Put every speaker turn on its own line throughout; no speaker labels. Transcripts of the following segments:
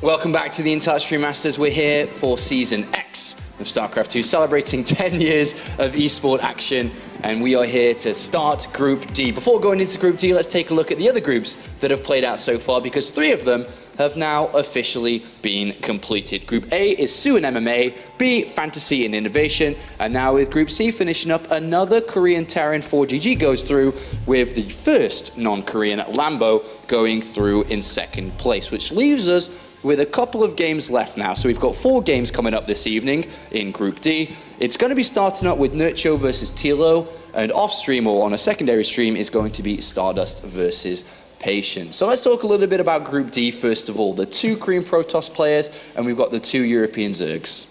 Welcome back to the Intellect Stream Masters. We're here for Season X of StarCraft 2, celebrating 10 years of esport action, and we are here to start Group D. Before going into Group D, let's take a look at the other groups that have played out so far, because 3 of them have now officially been completed. Group A is Sue and MMA, B, Fantasy and Innovation, and now with Group C finishing up, another Korean Terran 4GG goes through, with the first non-Korean Lambo going through in second place, which leaves us with a couple of games left now. So we've got 4 games coming up this evening in Group D. It's going to be starting up with Nerchio versus TLO, and off stream or on a secondary stream is going to be Stardust versus Patient. So let's talk a little bit about Group D first of all. The 2 Korean Protoss players, and we've got the 2 European Zergs.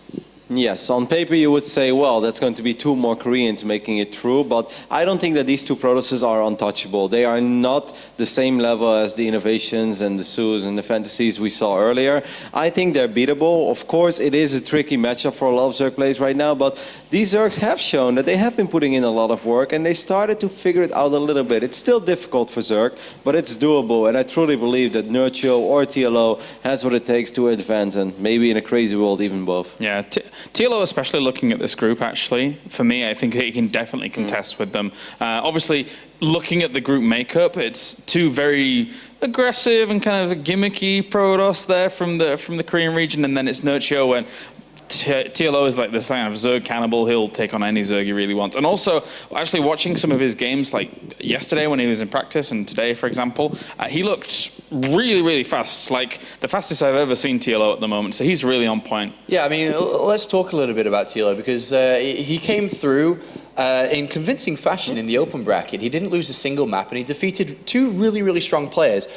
Yes, on paper you would say, well, that's going to be 2 more Koreans making it through, but I don't think that these 2 Protosses are untouchable. They are not the same level as the Innovations and the Sues and the Fantasies we saw earlier. I think they're beatable. Of course, it is a tricky matchup for a lot of Zerg players right now, but these Zergs have shown that they have been putting in a lot of work, and they started to figure it out a little bit. It's still difficult for Zerg, but it's doable, and I truly believe that Nerchio or TLO has what it takes to advance, and maybe in a crazy world, even both.
Yeah. TLO, especially looking at this group, actually, for me, I think he can definitely contest with them. Obviously, looking at the group makeup, it's 2 very aggressive and kind of gimmicky Protoss there from the Korean region, and then it's Nerchio, and TLO is like the sign of Zerg cannibal. He'll take on any Zerg he really wants. And also, actually watching some of his games, like yesterday when he was in practice and today, for example, he looked really, really fast, like the fastest I've ever seen TLO at the moment. So he's really on point.
Yeah, I mean, let's talk a little bit about TLO, because he came through in convincing fashion in the open bracket. He didn't lose a single map, and he defeated 2 really, really strong players.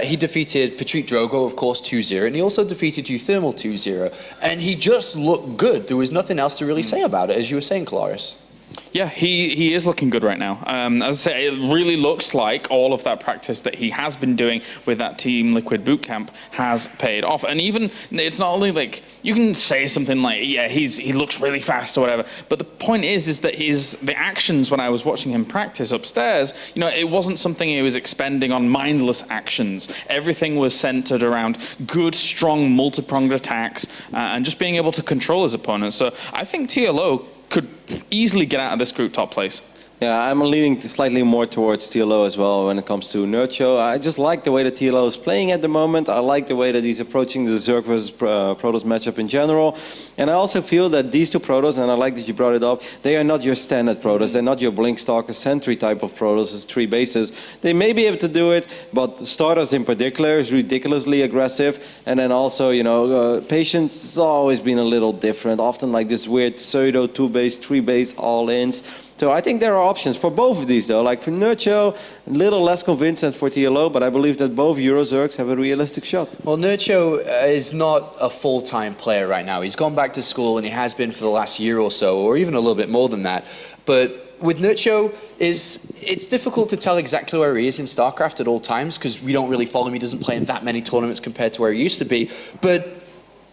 He defeated Patrick Drogo, of course, 2-0, and he also defeated Uthermal 2-0. And he just looked good. There was nothing else to really say about it, as you were saying, Claris.
Yeah, he is looking good right now. As I say, it really looks like all of that practice that he has been doing with that Team Liquid bootcamp has paid off. And even, it's not only like, you can say something like, yeah, he looks really fast or whatever, but the point is that the actions when I was watching him practice upstairs, you know, it wasn't something he was expending on mindless actions. Everything was centered around good, strong, multi-pronged attacks, and just being able to control his opponents. So I think TLO could easily get out of this group top place.
Yeah, I'm leaning slightly more towards TLO as well when it comes to Nerchio. I just like the way that TLO is playing at the moment. I like the way that he's approaching the Zerg versus Protoss matchup in general. And I also feel that these 2 Protoss, and I like that you brought it up, they are not your standard Protoss. They're not your Blinkstalker Sentry type of Protoss. It's 3 bases. They may be able to do it, but Stardust in particular is ridiculously aggressive. And then also, you know, Patience has always been a little different. Often like this weird pseudo 2-base, 3-base all-ins. So I think there are options for both of these, though. Like for Nerchio, a little less convincing for TLO, but I believe that both Eurozergs have a realistic shot.
Well, Nerchio is not a full-time player right now. He's gone back to school, and he has been for the last year or so, or even a little bit more than that. But with Nerchio, it's difficult to tell exactly where he is in StarCraft at all times, because we don't really follow him. He doesn't play in that many tournaments compared to where he used to be. But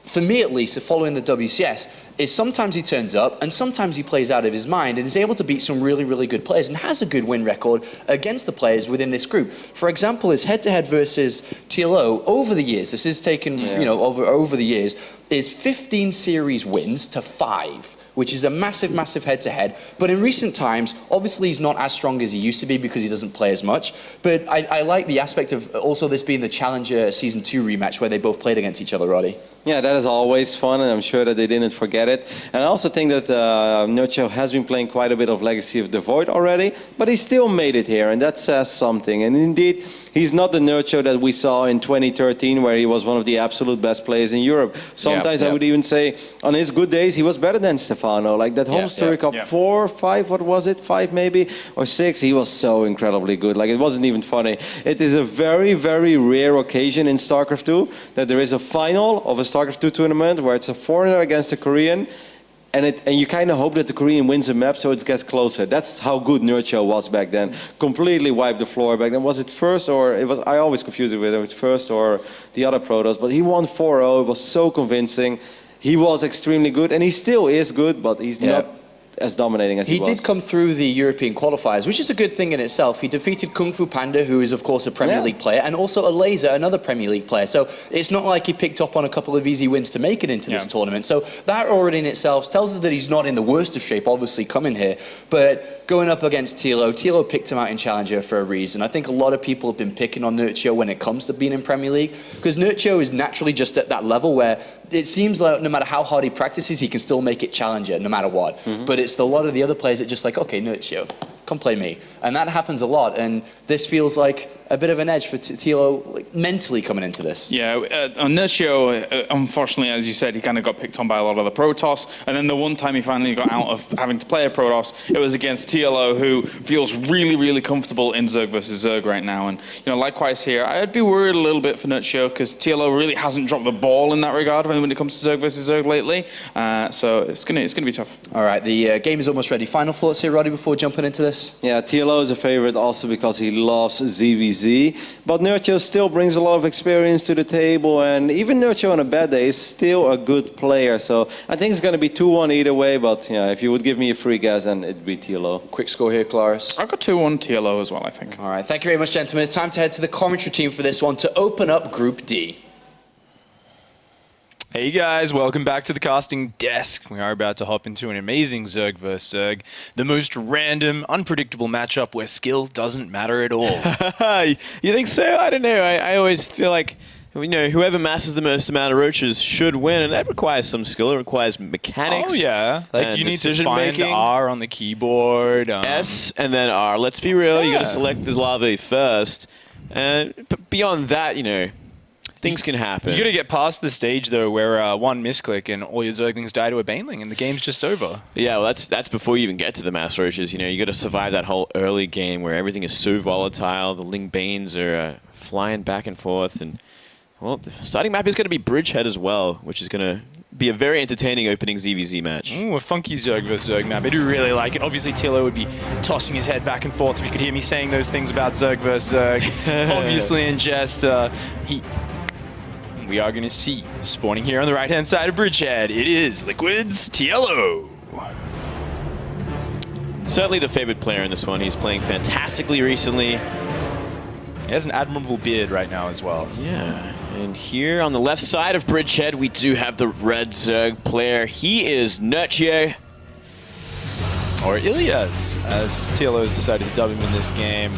for me at least, following the WCS, is sometimes he turns up and sometimes he plays out of his mind and is able to beat some really, really good players and has a good win record against the players within this group. For example, his head-to-head versus TLO over the years, this is taken, you know, over the years, is 15 series wins to 5. Which is a massive, massive head-to-head. But in recent times, obviously he's not as strong as he used to be because he doesn't play as much. But I like the aspect of also this being the Challenger Season 2 rematch where they both played against each other, Roddy.
Yeah, that is always fun, and I'm sure that they didn't forget it. And I also think that Nerchio has been playing quite a bit of Legacy of the Void already, but he still made it here, and that says something. And indeed, he's not the Nerchio that we saw in 2013, where he was one of the absolute best players in Europe. Sometimes I would even say, on his good days, he was better than Stefano. Like that home story cup 4, 5, what was it? 5 maybe? Or 6, he was so incredibly good. Like it wasn't even funny. It is a very, very rare occasion in StarCraft 2 that there is a final of a StarCraft 2 tournament where it's a foreigner against a Korean, and you kind of hope that the Korean wins a map so it gets closer. That's how good Nerchio was back then. Completely wiped the floor back then. Was it first or it was? I always confuse it with it was first or the other Protoss, but he won 4-0. It was so convincing. He was extremely good, and he still is good, but he's not as dominating as he was.
He did come through the European qualifiers, which is a good thing in itself. He defeated Kung Fu Panda, who is, of course, a Premier League player, and also a Laser, another Premier League player. So it's not like he picked up on a couple of easy wins to make it into this tournament. So that already in itself tells us that he's not in the worst of shape, obviously, coming here. But going up against TLO picked him out in Challenger for a reason. I think a lot of people have been picking on Nerchio when it comes to being in Premier League, because Nerchio is naturally just at that level where it seems like no matter how hard he practices, he can still make it Challenger, no matter what. But it's a lot of the other players that just like, okay, Nerchio, come play me. And that happens a lot, and this feels like a bit of an edge for TLO like, mentally coming into this.
Yeah, on Nerchio, unfortunately, as you said, he kind of got picked on by a lot of the Protoss, and then the one time he finally got out of having to play a Protoss, it was against TLO, who feels really, really comfortable in Zerg versus Zerg right now. And likewise here, I'd be worried a little bit for Nerchio, because TLO really hasn't dropped the ball in that regard when it comes to Zerg versus Zerg lately. So it's gonna be tough.
All right, the game is almost ready. Final thoughts here, Roddy, before jumping into this?
Yeah, TLO is a favorite also because he loves ZvZ. But Nerchio still brings a lot of experience to the table, and even Nerchio on a bad day is still a good player. So I think it's going to be 2-1 either way, but if you would give me a free guess, then it'd be TLO.
Quick score here, Claris.
I've got 2-1 TLO as well, I think.
All right, thank you very much, gentlemen. It's time to head to the commentary team for this one to open up Group D.
Hey guys, welcome back to the casting desk. We are about to hop into an amazing Zerg vs Zerg, the most random, unpredictable matchup where skill doesn't matter at all.
You think so? I don't know. I always feel like whoever masses the most amount of roaches should win, and that requires some skill. It requires mechanics.
Oh yeah, like you need to find R on the keyboard.
S and then R. Let's be real. You got to select the larvae first, and beyond that, things can happen.
You got to get past the stage though, where one misclick and all your Zerglings die to a Baneling, and the game's just over.
Yeah, well, that's before you even get to the mass roaches. You got to survive that whole early game where everything is so volatile. The Ling Banes are flying back and forth, and well, the starting map is going to be Bridgehead as well, which is going to be a very entertaining opening ZvZ match.
Ooh, a funky Zerg vs Zerg map. I do really like it. Obviously, TLO would be tossing his head back and forth if you could hear me saying those things about Zerg vs Zerg. Obviously, in jest, we are going to see, spawning here on the right-hand side of Bridgehead, it is Liquid's TLO.
Certainly the favorite player in this one. He's playing fantastically recently.
He has an admirable beard right now as well.
Yeah, and here on the left side of Bridgehead, we do have the red Zerg player. He is Nerchio.
Or Ilias, as TLO has decided to dub him in this game.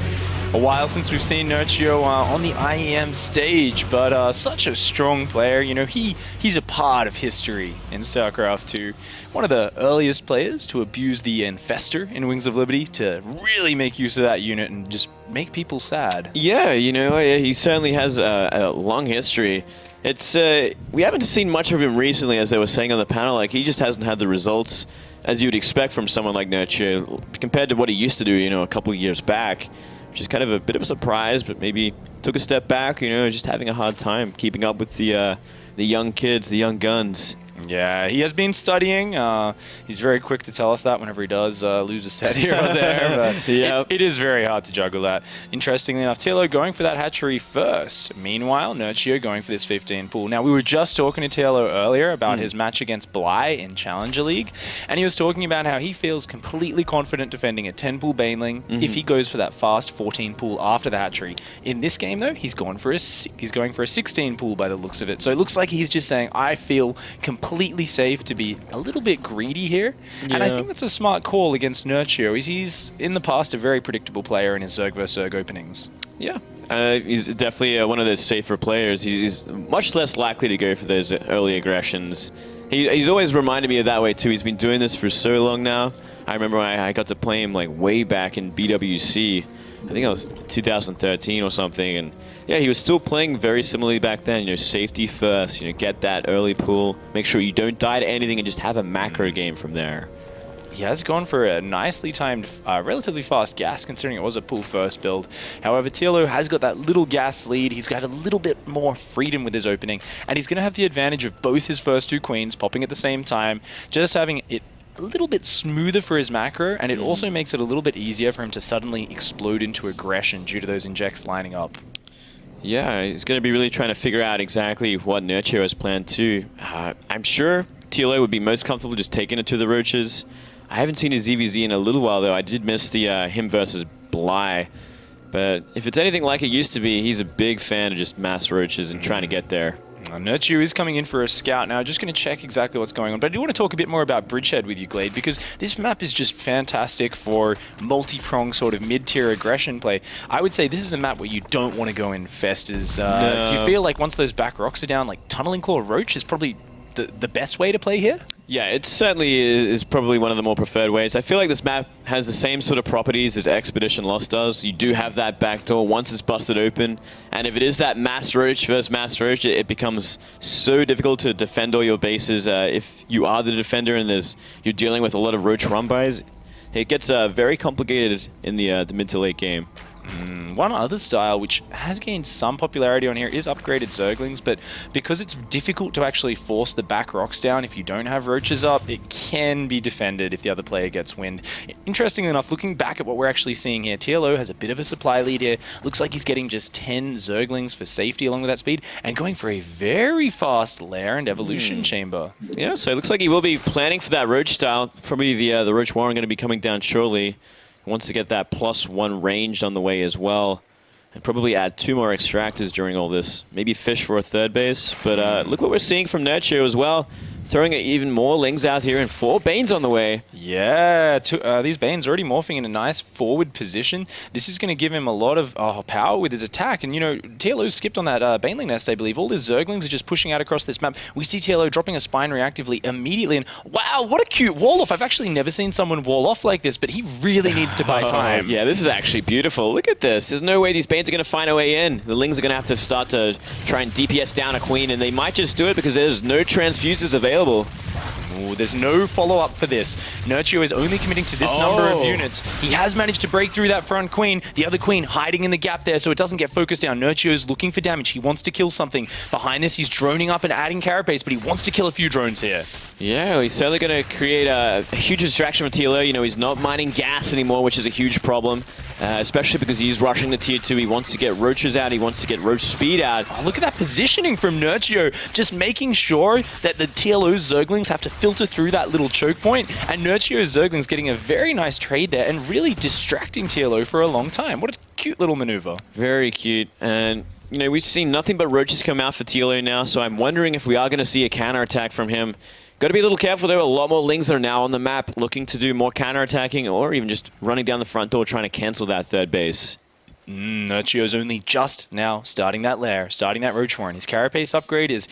A while since we've seen Nerchio on the IEM stage, but such a strong player. He's a part of history in StarCraft 2. One of the earliest players to abuse the Infestor in Wings of Liberty to really make use of that unit and just make people sad.
Yeah, he certainly has a long history. It's we haven't seen much of him recently, as they were saying on the panel. Like, he just hasn't had the results as you'd expect from someone like Nerchio compared to what he used to do, a couple of years back. Which is kind of a bit of a surprise, but maybe took a step back, just having a hard time keeping up with the young kids, the young guns.
Yeah, he has been studying. He's very quick to tell us that whenever he does lose a set here or there. But it is very hard to juggle that. Interestingly enough, TLO going for that hatchery first. Meanwhile, Nerchio going for this 15 pool. Now, we were just talking to TLO earlier about his match against Bly in Challenger League, and he was talking about how he feels completely confident defending a 10 pool Baneling if he goes for that fast 14 pool after the hatchery. In this game, though, he's going for a 16 pool by the looks of it. So it looks like he's just saying, I feel completely safe to be a little bit greedy here. Yeah. And I think that's a smart call against Nerchio. He's in the past a very predictable player in his Zerg vs Zerg openings.
Yeah, he's definitely one of those safer players. He's much less likely to go for those early aggressions. He's always reminded me of that way too. He's been doing this for so long now. I remember when I got to play him like way back in BWC. I think it was 2013 or something, and yeah, he was still playing very similarly back then. Safety first. Get that early pool. Make sure you don't die to anything, and just have a macro game from there.
He has gone for a nicely timed, relatively fast gas, considering it was a pool first build. However, TLO has got that little gas lead. He's got a little bit more freedom with his opening, and he's going to have the advantage of both his first two queens popping at the same time, just having it a little bit smoother for his macro, and it also makes it a little bit easier for him to suddenly explode into aggression due to those injects lining up.
Yeah, he's going to be really trying to figure out exactly what Nerchio has planned too. I'm sure TLO would be most comfortable just taking it to the roaches. I haven't seen his ZvZ in a little while, though. I did miss the him versus Bly. But if it's anything like it used to be, he's a big fan of just mass roaches and trying to get there.
Nerchio is coming in for a scout now, just going to check exactly what's going on. But I do want to talk a bit more about Bridgehead with you, Glade, because this map is just fantastic for multi-pronged sort of mid-tier aggression play. I would say this is a map where you don't want to go in Festers. Do you feel like once those back rocks are down, like Tunneling Claw Roach is probably the best way to play here?
Yeah, it certainly is probably one of the more preferred ways. I feel like this map has the same sort of properties as Expedition Lost does. You do have that backdoor once it's busted open, and if it is that mass roach versus mass roach, it becomes so difficult to defend all your bases. If you are the defender and you're dealing with a lot of roach run-bys, it gets very complicated in the mid to late game.
One other style which has gained some popularity on here is upgraded Zerglings, but because it's difficult to actually force the back rocks down if you don't have roaches up, it can be defended if the other player gets wind. Interestingly enough, looking back at what we're actually seeing here, TLO has a bit of a supply lead here. Looks like he's getting just 10 Zerglings for safety along with that speed, and going for a very fast lair and evolution chamber.
Yeah, so it looks like he will be planning for that roach style. Probably the roach warren going to be coming down shortly. Wants to get that +1 ranged on the way as well, and probably add 2 more extractors during all this. Maybe fish for a third base, but look what we're seeing from Nerchio as well. Throwing even more Lings out here and 4 Banes on the way.
Yeah, these Banes already morphing in a nice forward position. This is going to give him a lot of power with his attack. And, you know, TLO skipped on that Baneling nest, I believe. All his Zerglings are just pushing out across this map. We see TLO dropping a Spine reactively immediately. And, wow, what a cute wall-off. I've actually never seen someone wall off like this, but he really needs to buy time.
Yeah, this is actually beautiful. Look at this. There's no way these Banes are going to find a way in. The Lings are going to have to start to try and DPS down a Queen, and they might just do it because there's no transfuses available.
Ooh, there's no follow-up for this. Nerchio is only committing to this number of units. He has managed to break through that front Queen. The other Queen hiding in the gap there so it doesn't get focused down. Nerchio is looking for damage. He wants to kill something. Behind this, he's droning up and adding carapace, but he wants to kill a few drones here.
Yeah, he's certainly going to create a huge distraction for TLO. You know, he's not mining gas anymore, which is a huge problem. Especially because he's rushing the tier 2. He wants to get roaches out. He wants to get roach speed out.
Oh, look at that positioning from Nerchio. Just making sure that the TLO's Zerglings have to filter through that little choke point. And Nerchio's Zerglings getting a very nice trade there and really distracting TLO for a long time. What a cute little maneuver.
Very cute. And, you know, we've seen nothing but roaches come out for TLO now. So I'm wondering if we are going to see a counterattack from him. Got to be a little careful though. A lot more Lings are now on the map looking to do more counterattacking or even just running down the front door trying to cancel that third base.
Nerchio's only just now starting that lair, starting that roach warren. His carapace upgrade is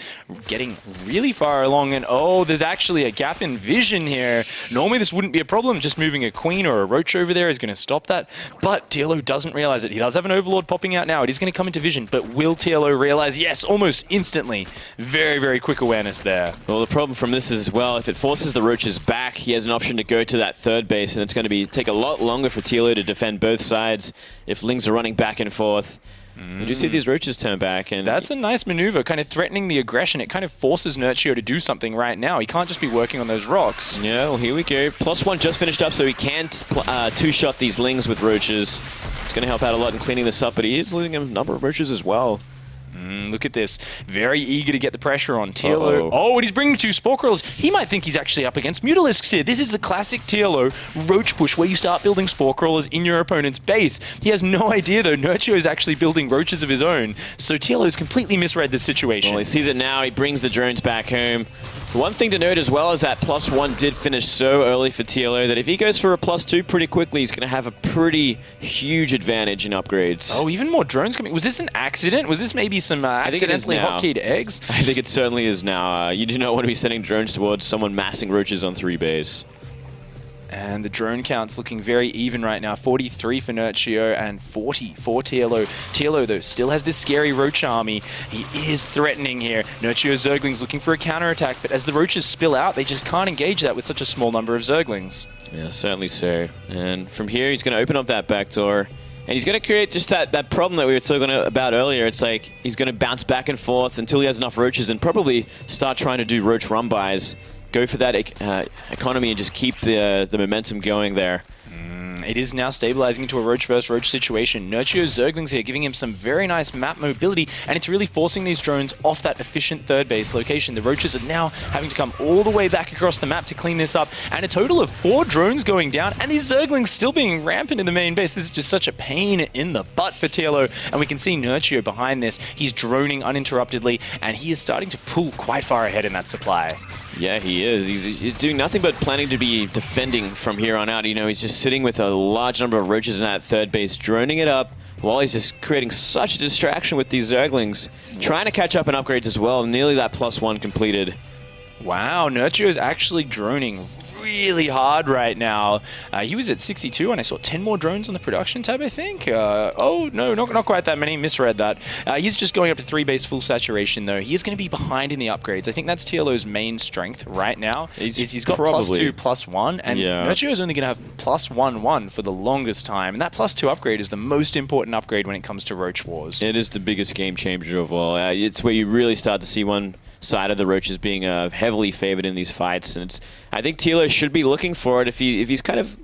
getting really far along, and oh, there's actually a gap in vision here. Normally this wouldn't be a problem, just moving a queen or a roach over there is going to stop that, but TLO doesn't realize it. He does have an overlord popping out now. It is going to come into vision, but will TLO realize? Yes, almost instantly. Very, very quick awareness there.
Well, the problem from this is as well, if it forces the roaches back, he has an option to go to that third base, and it's going to take a lot longer for TLO to defend both sides if Lings are running back and forth. You do see these roaches turn back, and
that's a nice maneuver, kind of threatening the aggression. It kind of forces Nerchio to do something right now. He can't just be working on those rocks.
Yeah, well, here we go. +1 just finished up, so he can two-shot these Lings with roaches. It's going to help out a lot in cleaning this up, but he is losing a number of roaches as well.
Look at this. Very eager to get the pressure on TLO. Oh, and he's bringing 2 Spore Crawlers. He might think he's actually up against Mutalisks here. This is the classic TLO roach push where you start building Spore Crawlers in your opponent's base. He has no idea, though. Nerchio is actually building roaches of his own. So TLO's completely misread the situation.
Well, he sees it now. He brings the drones back home. One thing to note as well is that +1 did finish so early for TLO that if he goes for a +2 pretty quickly, he's going to have a pretty huge advantage in upgrades.
Oh, even more drones coming. Was this an accident? Was this maybe some accidentally hotkeyed eggs?
I think it certainly is now. You do not want to be sending drones towards someone massing roaches on 3 base.
And the drone count's looking very even right now. 43 for Nerchio and 40 for TLO. TLO, though, still has this scary roach army. He is threatening here. Nerchio's Zerglings looking for a counterattack, but as the roaches spill out, they just can't engage that with such a small number of Zerglings.
Yeah, certainly so. And from here, he's going to open up that back door. And he's going to create just that problem that we were talking about earlier. It's like he's going to bounce back and forth until he has enough roaches and probably start trying to do roach run-bys. Go for that economy and just keep the momentum going there.
It is now stabilizing into a Roach versus Roach situation. Nerchio's Zerglings here giving him some very nice map mobility, and it's really forcing these drones off that efficient third base location. The Roaches are now having to come all the way back across the map to clean this up, and a total of 4 drones going down, and these Zerglings still being rampant in the main base. This is just such a pain in the butt for TLO, and we can see Nerchio behind this. He's droning uninterruptedly, and he is starting to pull quite far ahead in that supply.
Yeah, he is. He's doing nothing but planning to be defending from here on out. You know, he's just sitting with a large number of Roaches in that third base, droning it up, while he's just creating such a distraction with these Zerglings. Trying to catch up in upgrades as well. Nearly that +1 completed.
Wow, Nerchio is actually droning really hard right now. He was at 62 and I saw 10 more drones on the production tab, I think. Oh, no, not quite that many. Misread that. He's just going up to 3 base full saturation, though. He is going to be behind in the upgrades. I think that's TLO's main strength right now. He's got +2, +1, and Nerchio is only going to have +1/1 for the longest time. And that +2 upgrade is the most important upgrade when it comes to Roach Wars.
It is the biggest game changer of all. It's where you really start to see one side of the Roaches being heavily favored in these fights, and I think TLO should be looking for it if he's kind of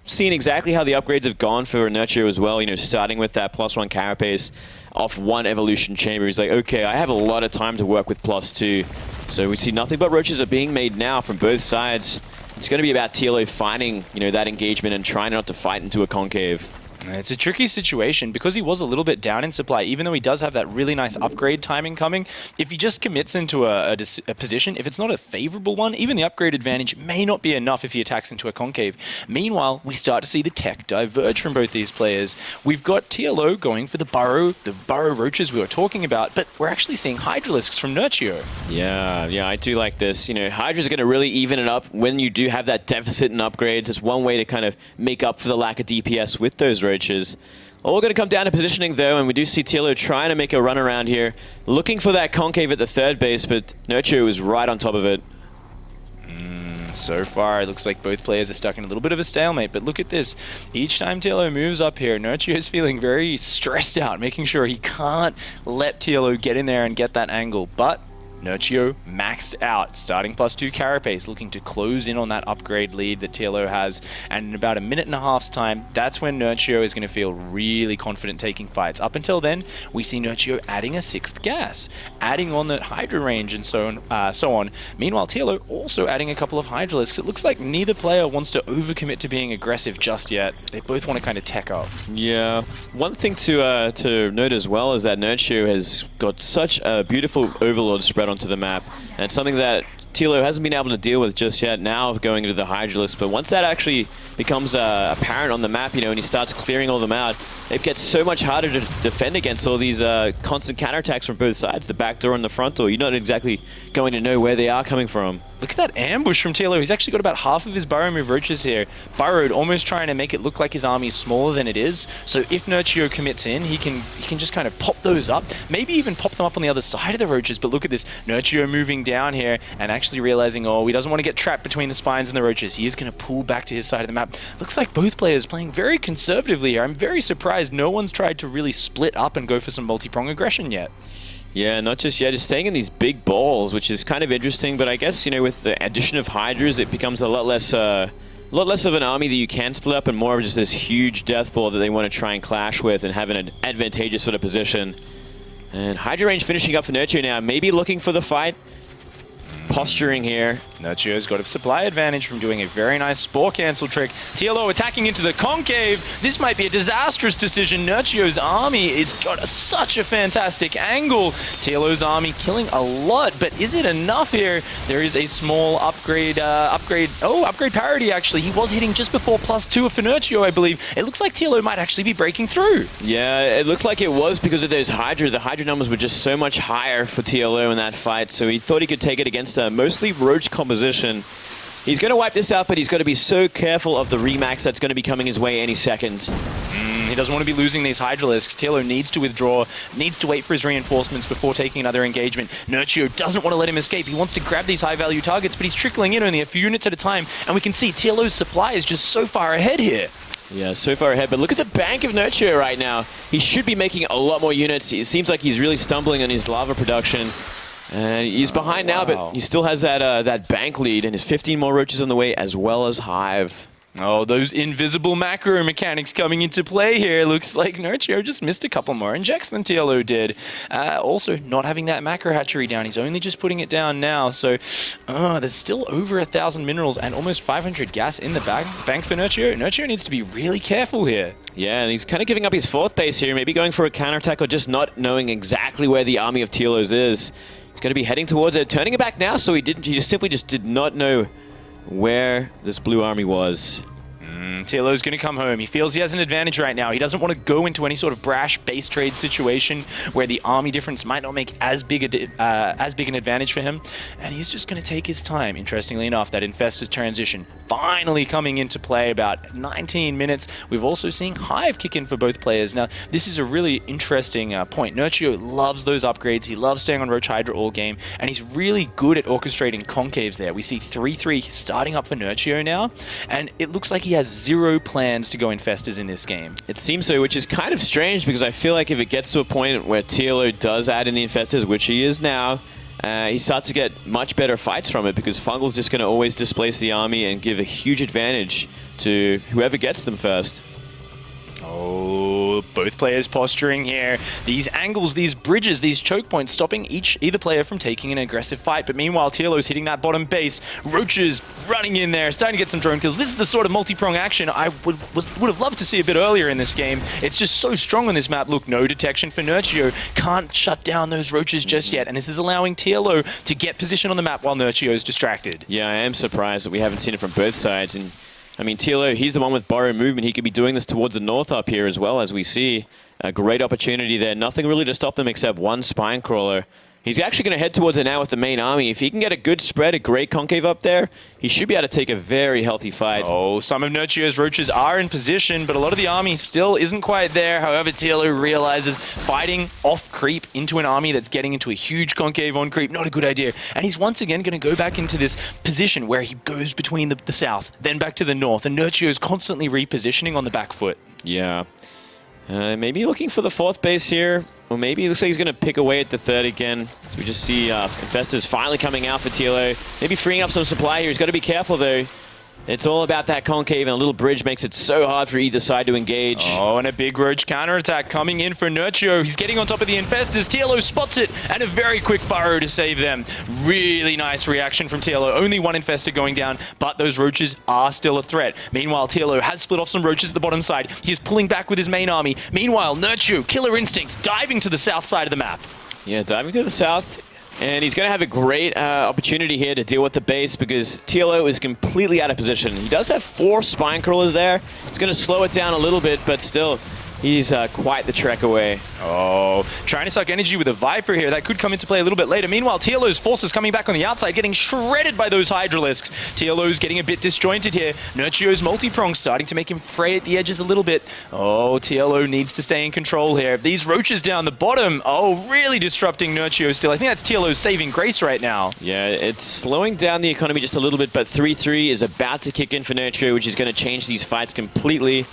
seen exactly how the upgrades have gone for Nerchio as well. You know, starting with that +1 carapace off 1 evolution chamber, he's like, okay, I have a lot of time to work with +2. So we see nothing but Roaches are being made now from both sides. It's going to be about TLO finding, you know, that engagement and trying not to fight into a concave.
It's a tricky situation because he was a little bit down in supply, even though he does have that really nice upgrade timing coming. If he just commits into a position, if it's not a favorable one, even the upgrade advantage may not be enough if he attacks into a concave. Meanwhile, we start to see the tech diverge from both these players. We've got TLO going for the burrow Roaches we were talking about, but we're actually seeing Hydralisks from Nerchio.
Yeah, I do like this. You know, Hydra's are going to really even it up when you do have that deficit in upgrades. It's one way to kind of make up for the lack of DPS with those Roaches. All going to come down to positioning, though, and we do see TLO trying to make a run around here, looking for that concave at the third base, but Nerchio is right on top of it.
So far, it looks like both players are stuck in a little bit of a stalemate, but look at this. Each time TLO moves up here, Nerchio is feeling very stressed out, making sure he can't let TLO get in there and get that angle, but Nerchio maxed out, starting +2 carapace, looking to close in on that upgrade lead that TLO has. And in about a minute and a half's time, that's when Nerchio is going to feel really confident taking fights. Up until then, we see Nerchio adding a 6th gas, adding on the Hydra range and so on. Meanwhile, TLO also adding a couple of Hydralisks. It looks like neither player wants to overcommit to being aggressive just yet. They both want to kind of tech up.
Yeah. One thing to note as well is that Nerchio has got such a beautiful Overlord spread onto the map, and it's something that TLO hasn't been able to deal with just yet now going into the Hydralisk, but once that actually becomes apparent on the map, you know, and he starts clearing all them out, it gets so much harder to defend against all these constant counterattacks from both sides, the back door and the front door. You're not exactly going to know where they are coming from.
Look at that ambush from TLO. He's actually got about half of his burrow move Roaches here. Burrowed, almost trying to make it look like his army is smaller than it is. So if Nerchio commits in, he can just kind of pop those up. Maybe even pop them up on the other side of the Roaches. But look at this, Nerchio moving down here and actually realizing, oh, he doesn't want to get trapped between the spines and the Roaches. He is going to pull back to his side of the map. Looks like both players playing very conservatively here. I'm very surprised no one's tried to really split up and go for some multi-prong aggression yet.
Yeah, not just yet. Just staying in these big balls, which is kind of interesting. But I guess, you know, with the addition of Hydras, it becomes a lot less of an army that you can split up and more of just this huge death ball that they want to try and clash with and have an advantageous sort of position. And Hydra range finishing up for Nerchio now, maybe looking for the fight. Posturing here.
Nerchio's got a supply advantage from doing a very nice spore cancel trick. TLO attacking into the concave. This might be a disastrous decision. Nerchio's army has got such a fantastic angle. TLO's army killing a lot, but is it enough here? There is a small upgrade parity actually. He was hitting just before +2 for Nerchio, I believe. It looks like TLO might actually be breaking through.
Yeah, it looked like it was because of those Hydra. The Hydra numbers were just so much higher for TLO in that fight, so he thought he could take it against mostly Roach composition. He's going to wipe this out, but he's got to be so careful of the remax that's going to be coming his way any second.
He doesn't want to be losing these Hydralisks. TLO needs to withdraw, needs to wait for his reinforcements before taking another engagement. Nerchio doesn't want to let him escape. He wants to grab these high-value targets, but he's trickling in only a few units at a time, and we can see TLO's supply is just so far ahead here.
Yeah, so far ahead, but look at the bank of Nerchio right now. He should be making a lot more units. It seems like he's really stumbling on his lava production. He's behind now, but he still has that bank lead, and his 15 more Roaches on the way, as well as Hive.
Oh, those invisible macro mechanics coming into play here. Looks like Nerchio just missed a couple more injects than TLO did. Also, not having that macro hatchery down. He's only just putting it down now. So, there's still over 1,000 minerals and almost 500 gas in the bank for Nerchio. Nerchio needs to be really careful here.
Yeah, and he's kind of giving up his 4th base here, maybe going for a counterattack or just not knowing exactly where the army of TLOs is. He's going to be heading towards it, turning it back now, so he just simply did not know where this blue army was.
TLO's going to come home. He feels he has an advantage right now. He doesn't want to go into any sort of brash base trade situation where the army difference might not make as big an advantage for him. And he's just going to take his time. Interestingly enough, that Infestor's transition finally coming into play about 19 minutes. We've also seen Hive kick in for both players. Now, this is a really interesting point. Nerchio loves those upgrades. He loves staying on Roach Hydra all game. And he's really good at orchestrating concaves there. We see 3-3 starting up for Nerchio now. And it looks like he has 0 plans to go Infestors in this game.
It seems so, which is kind of strange because I feel like if it gets to a point where TLO does add in the Infestors, which he is now, he starts to get much better fights from it because Fungal's just going to always displace the army and give a huge advantage to whoever gets them first.
Oh, both players posturing here. These angles, these bridges, these choke points, stopping either player from taking an aggressive fight. But meanwhile, TLO's hitting that bottom base. Roaches running in there, starting to get some drone kills. This is the sort of multi-prong action I would have loved to see a bit earlier in this game. It's just so strong on this map. Look, no detection for Nerchio. Can't shut down those roaches just yet. And this is allowing TLO to get position on the map while Nerchio's distracted.
Yeah, I am surprised that we haven't seen it from both sides. And I mean, TLO, he's the one with borrow movement. He could be doing this towards the north up here as well, as we see. A great opportunity there. Nothing really to stop them except one spine crawler. He's actually going to head towards it now with the main army. If he can get a good spread, a great concave up there, he should be able to take a very healthy fight.
Oh, some of Nerchio's roaches are in position, but a lot of the army still isn't quite there. However, TLO realizes fighting off creep into an army that's getting into a huge concave on creep, not a good idea. And he's once again going to go back into this position where he goes between the south, then back to the north, and Nerchio's constantly repositioning on the back foot.
Yeah. Maybe looking for the 4th base here, or maybe it looks like he's going to pick away at the 3rd again. So we just see Infestors finally coming out for TLO. Maybe freeing up some supply here. He's got to be careful though. It's all about that concave, and a little bridge makes it so hard for either side to engage.
Oh, and a big roach counterattack coming in for Nerchio. He's getting on top of the Infestors. TLO spots it, and a very quick burrow to save them. Really nice reaction from TLO. Only one Infestor going down, but those roaches are still a threat. Meanwhile, TLO has split off some roaches at the bottom side. He's pulling back with his main army. Meanwhile, Nerchio, Killer Instinct, diving to the south side of the map.
Yeah, diving to the south. And he's going to have a great opportunity here to deal with the base because TLO is completely out of position. He does have 4 spine crawlers there. It's going to slow it down a little bit, but still, he's quite the trek away.
Oh, trying to suck energy with a Viper here. That could come into play a little bit later. Meanwhile, TLO's forces coming back on the outside, getting shredded by those Hydralisks. TLO's getting a bit disjointed here. Nerchio's multi-prong starting to make him fray at the edges a little bit. Oh, TLO needs to stay in control here. These roaches down the bottom, oh, really disrupting Nerchio still. I think that's TLO's saving grace right now.
Yeah, it's slowing down the economy just a little bit, but 3-3 is about to kick in for Nerchio, which is going to change these fights completely.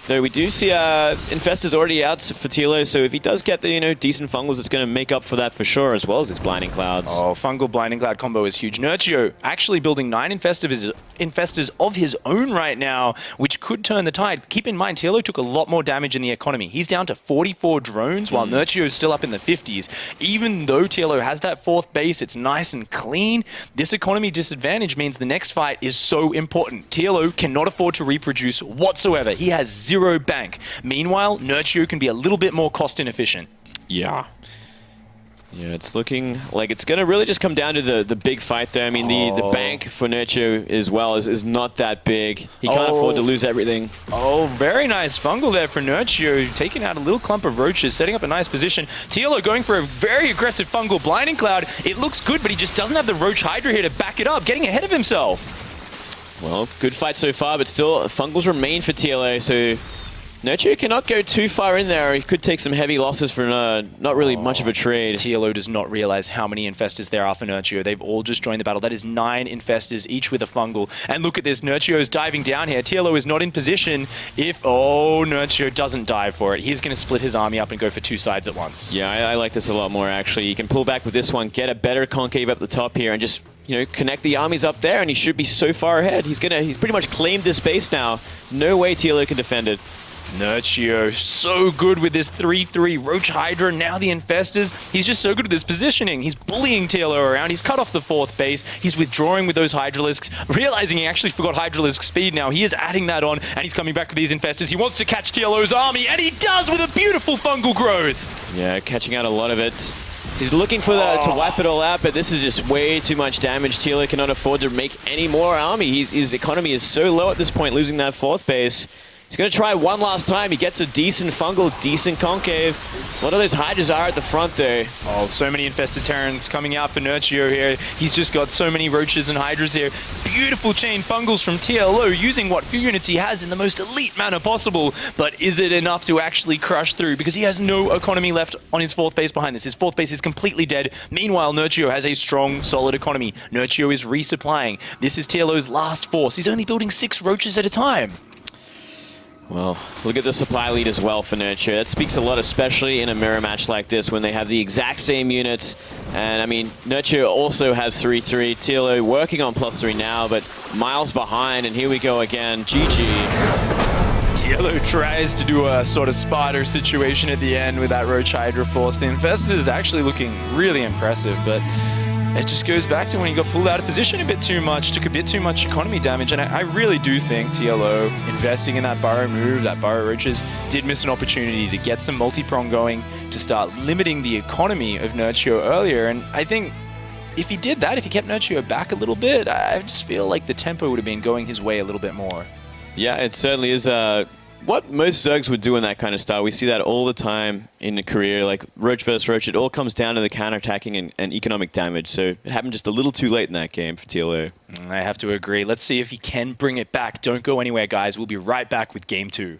Though we do see Infestors already out for TLO, so if he does get the decent fungals, it's going to make up for that for sure, as well as his blinding clouds.
Oh, fungal blinding cloud combo is huge. Nerchio actually building 9 Infestors of his own right now, which could turn the tide. Keep in mind, TLO took a lot more damage in the economy. He's down to 44 drones, while Nerchio is still up in the 50s. Even though TLO has that 4th base, it's nice and clean. This economy disadvantage means the next fight is so important. TLO cannot afford to reproduce whatsoever. He has 0 bank. Meanwhile, Nerchio can be a little bit more cost inefficient.
Yeah. Yeah, it's looking like it's going to really just come down to the big fight there. I mean, the bank for Nerchio as well is not that big. He can't afford to lose everything.
Oh, very nice fungal there for Nerchio, taking out a little clump of roaches, setting up a nice position. TLO going for a very aggressive fungal blinding cloud. It looks good, but he just doesn't have the roach hydra here to back it up, getting ahead of himself.
Well, good fight so far, but still, fungals remain for TLO, so Nerchio cannot go too far in there. He could take some heavy losses for not really much of a trade.
TLO does not realize how many Infestors there are for Nerchio. They've all just joined the battle. That is 9 Infestors, each with a fungal. And look at this, Nerchio's diving down here. TLO is not in position if, Nerchio doesn't dive for it. He's going to split his army up and go for 2 sides at once.
Yeah, I like this a lot more, actually. You can pull back with this one, get a better concave up the top here, and just connect the armies up there, and he should be so far ahead. He's pretty much claimed this base now. No way TLO can defend it.
Nerchio, so good with this 3-3 Roach Hydra, now the Infestors. He's just so good with his positioning. He's bullying TLO around. He's cut off the 4th base. He's withdrawing with those Hydralisks, realizing he actually forgot Hydralisk speed now. He is adding that on, and he's coming back with these Infestors. He wants to catch TLO's army, and he does with a beautiful fungal growth.
Yeah, catching out a lot of it. He's looking for to wipe it all out, but this is just way too much damage. TLO cannot afford to make any more army. His economy is so low at this point, losing that 4th base. He's going to try one last time. He gets a decent fungal, decent concave. A lot of those Hydras are at the front there.
Oh, so many Infested Terrans coming out for Nerchio here. He's just got so many Roaches and Hydras here. Beautiful chain fungals from TLO, using what few units he has in the most elite manner possible. But is it enough to actually crush through? Because he has no economy left on his 4th base behind this. His 4th base is completely dead. Meanwhile, Nerchio has a strong, solid economy. Nerchio is resupplying. This is TLO's last force. He's only building 6 Roaches at a time.
Well, look at the supply lead as well for Nerchio. That speaks a lot, especially in a mirror match like this when they have the exact same units. And I mean, Nerchio also has 3-3. TLO working on +3 now, but miles behind. And here we go again. GG.
TLO tries to do a sort of Sparta situation at the end with that Roach Hydra force. The Infested is actually looking really impressive, but it just goes back to when he got pulled out of position a bit too much, took a bit too much economy damage, and I really do think TLO investing in that Burrow move, that Burrow Roaches, did miss an opportunity to get some multi-prong going, to start limiting the economy of Nerchio earlier, and I think if he did that, if he kept Nerchio back a little bit, I just feel like the tempo would have been going his way a little bit more.
Yeah, it certainly is what most Zergs would do in that kind of style. We see that all the time in a career, like Roach versus Roach. It all comes down to the counterattacking and economic damage. So it happened just a little too late in that game for TLO.
I have to agree. Let's see if he can bring it back. Don't go anywhere, guys. We'll be right back with Game 2.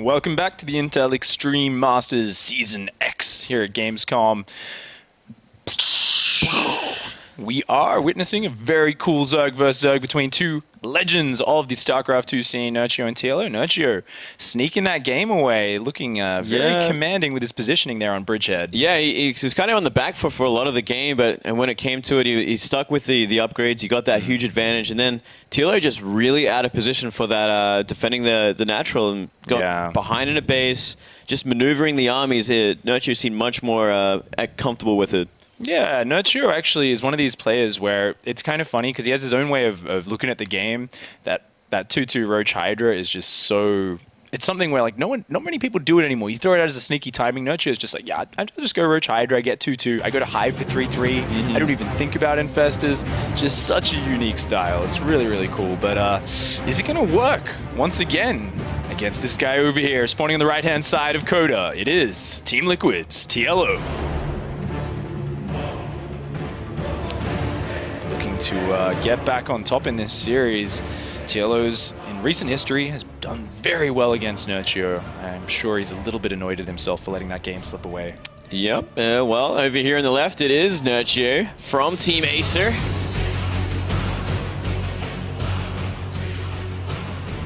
Welcome back to the Intel Extreme Masters Season X here at Gamescom. We are witnessing a very cool Zerg versus Zerg between two legends of the StarCraft 2 scene, Nerchio and TLO. Nerchio sneaking that game away, looking very commanding with his positioning there on Bridgehead.
Yeah, he's kind of on the back foot for a lot of the game, but when it came to it, he stuck with the upgrades. He got that huge advantage, and then TLO just really out of position for that defending the natural and got behind in a base, just maneuvering the armies. Nerchio seemed much more comfortable with it.
Yeah, Nerchio actually is one of these players where it's kind of funny because he has his own way of looking at the game. That 2-2 Roach Hydra is just so it's something where like not many people do it anymore. You throw it out as a sneaky timing. Nerchio is just like, yeah, I just go Roach Hydra, I get 2/2, I go to Hive for 3/3. I don't even think about Infestors. Just such a unique style. It's really, really cool. But is it gonna work once again against this guy over here, spawning on the right-hand side of Coda? It is Team Liquid's TLO. Looking to get back on top in this series. TLO's in recent history has done very well against Nerchio. I'm sure he's a little bit annoyed at himself for letting that game slip away.
Yep, well, over here on the left, it is Nerchio from Team Acer.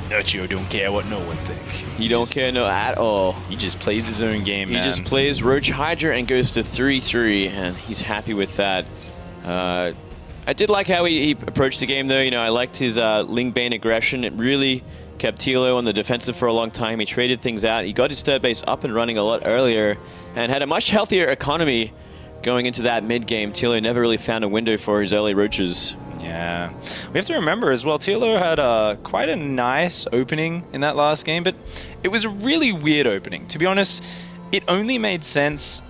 Nerchio don't care what no one think.
He don't care no at all.
He just plays his own game, man.
He just plays Roach Hydra and goes to 3/3, and he's happy with that. I did like how he approached the game, though. You know, I liked his Ling Bane aggression. It really kept TLO on the defensive for a long time. He traded things out. He got his third base up and running a lot earlier and had a much healthier economy going into that mid-game. TLO never really found a window for his early roaches.
Yeah. We have to remember as well, TLO had quite a nice opening in that last game, but it was a really weird opening. To be honest, it only made sense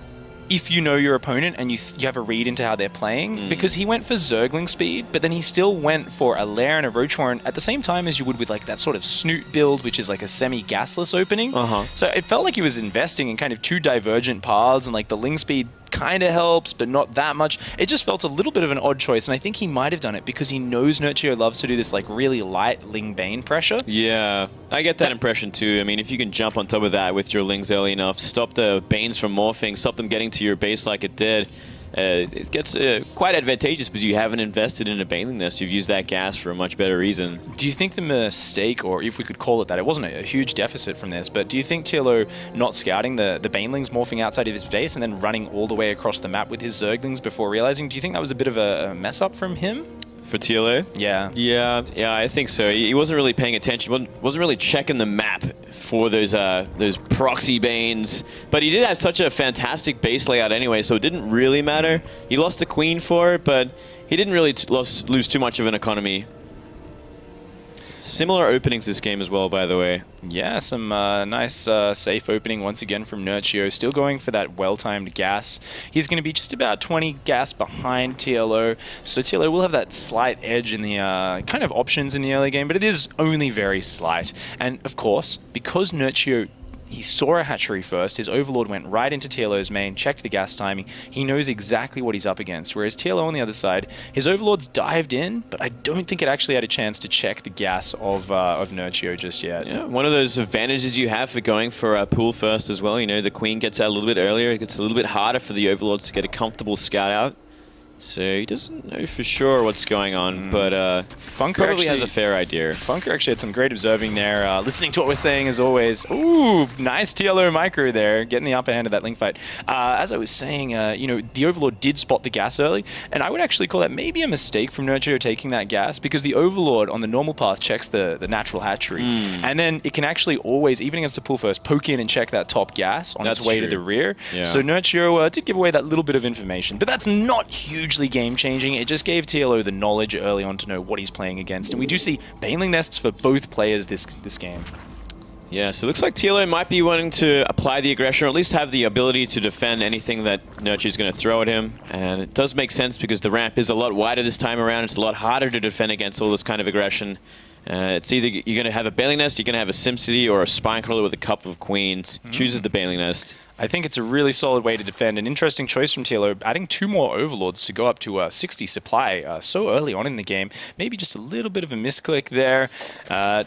if you know your opponent and you have a read into how they're playing, because he went for Zergling speed, but then he still went for a Lair and a Roach Warren at the same time as you would with like that sort of Snoot build, which is like a semi-gasless opening. So it felt like he was investing in kind of two divergent paths, and like the Ling speed kind of helps, but not that much. It just felt a little bit of an odd choice, and I think he might have done it because he knows Nerchio loves to do this like really light Ling Bane pressure.
Yeah, I get that impression too. I mean, if you can jump on top of that with your Lings early enough, stop the Banes from morphing, stop them getting to your base like it did, it gets quite advantageous because you haven't invested in a Baneling nest. You've used that gas for a much better reason.
Do you think the mistake, or if we could call it that, it wasn't a huge deficit from this, but do you think TLO not scouting the Banelings morphing outside of his base and then running all the way across the map with his Zerglings before realizing, do you think that was a bit of a mess up from him?
For TLO?
Yeah.
Yeah, I think so. He wasn't really paying attention, wasn't really checking the map for those proxy Banes. But he did have such a fantastic base layout anyway, so it didn't really matter. He lost the Queen for it, but he didn't really lose too much of an economy. Similar openings this game as well, by the way.
Yeah, some nice safe opening once again from Nerchio. Still going for that well-timed gas. He's going to be just about 20 gas behind TLO. So TLO will have that slight edge in the kind of options in the early game, but it is only very slight. And of course, because Nerchio, he saw a hatchery first, his Overlord went right into TLO's main, checked the gas timing, he knows exactly what he's up against, whereas TLO on the other side, his Overlord's dived in, but I don't think it actually had a chance to check the gas of Nerchio just yet.
Yeah, one of those advantages you have for going for a pool first as well. You know, the Queen gets out a little bit earlier, it gets a little bit harder for the Overlords to get a comfortable scout out. So he doesn't know for sure what's going on, but Funker probably has a fair idea.
Funker actually had some great observing there, listening to what we're saying as always. Ooh, nice TLO micro there, getting the upper hand of that Link fight. As I was saying, you know, the Overlord did spot the gas early, and I would actually call that maybe a mistake from Nerchio taking that gas, because the Overlord on the normal path checks the natural hatchery, and then it can actually always, even against a pool first, poke in and check that top gas on its way to the rear. Yeah. So Nerchio did give away that little bit of information, but that's not huge game-changing. It just gave TLO the knowledge early on to know what he's playing against, and we do see Baneling nests for both players this game.
Yeah, so it looks like TLO might be wanting to apply the aggression, or at least have the ability to defend anything that Nerchio is going to throw at him. And it does make sense because the ramp is a lot wider this time around. It's a lot harder to defend against all this kind of aggression. It's either you're going to have a Baneling Nest, you're going to have a SimCity, or a Spinecrawler with a couple of queens. Chooses the Baneling Nest.
I think it's a really solid way to defend. An interesting choice from TLO, adding 2 more Overlords to go up to 60 supply so early on in the game. Maybe just a little bit of a misclick there.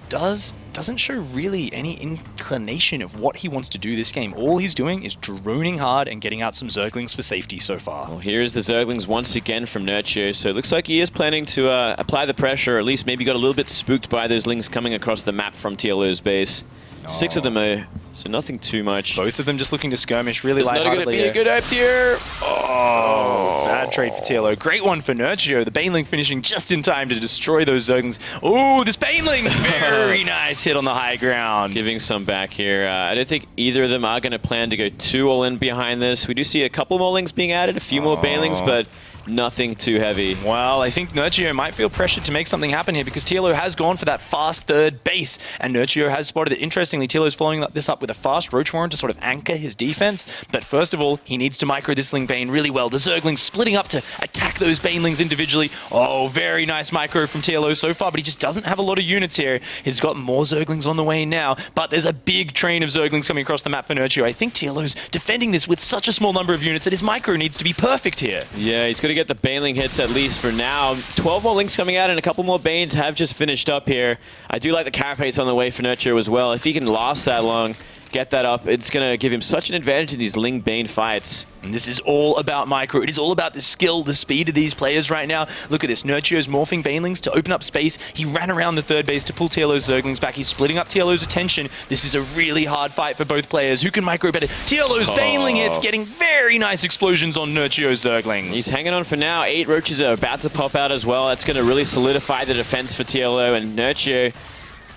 Doesn't show really any inclination of what he wants to do this game. All he's doing is droning hard and getting out some Zerglings for safety so far.
Well, here's the Zerglings once again from Nerchio. So it looks like he is planning to apply the pressure, or at least maybe got a little bit spooked by those Lings coming across the map from TLO's base. 6 of them so nothing too much.
Both of them just looking to skirmish really lightheartedly.
It's not going to be a good up tier.
Oh, bad trade for TLO. Great one for Nerchio. The Baneling finishing just in time to destroy those Zerglings. Oh, this Baneling! Very nice hit on the high ground.
Giving some back here. I don't think either of them are going to plan to go too all in behind this. We do see a couple more Lings being added, a few more Banelings, but nothing too heavy.
Well, I think Nerchio might feel pressured to make something happen here because TLO has gone for that fast third base, and Nerchio has spotted it. Interestingly, TLO's following this up with a fast Roach Warren to sort of anchor his defense, but first of all, he needs to micro this Ling Bane really well. The Zerglings splitting up to attack those Banelings individually. Oh, very nice micro from TLO so far, but he just doesn't have a lot of units here. He's got more Zerglings on the way now, but there's a big train of Zerglings coming across the map for Nerchio. I think TLO's defending this with such a small number of units that his micro needs to be perfect here.
Yeah, he's going to get the Baneling hits at least for now. 12 more Links coming out and a couple more Banes have just finished up here. I do like the Carapace on the way for Nerchio as well. If he can last that long, get that up, it's going to give him such an advantage in these Ling Bane fights.
And this is all about micro. It is all about the skill, the speed of these players right now. Look at this. Nerchio's morphing Banelings to open up space. He ran around the third base to pull TLO's Zerglings back. He's splitting up TLO's attention. This is a really hard fight for both players. Who can micro better? TLO's Baneling hits, getting very nice explosions on Nerchio's Zerglings.
He's hanging on for now. 8 Roaches are about to pop out as well. That's going to really solidify the defense for TLO, and Nerchio,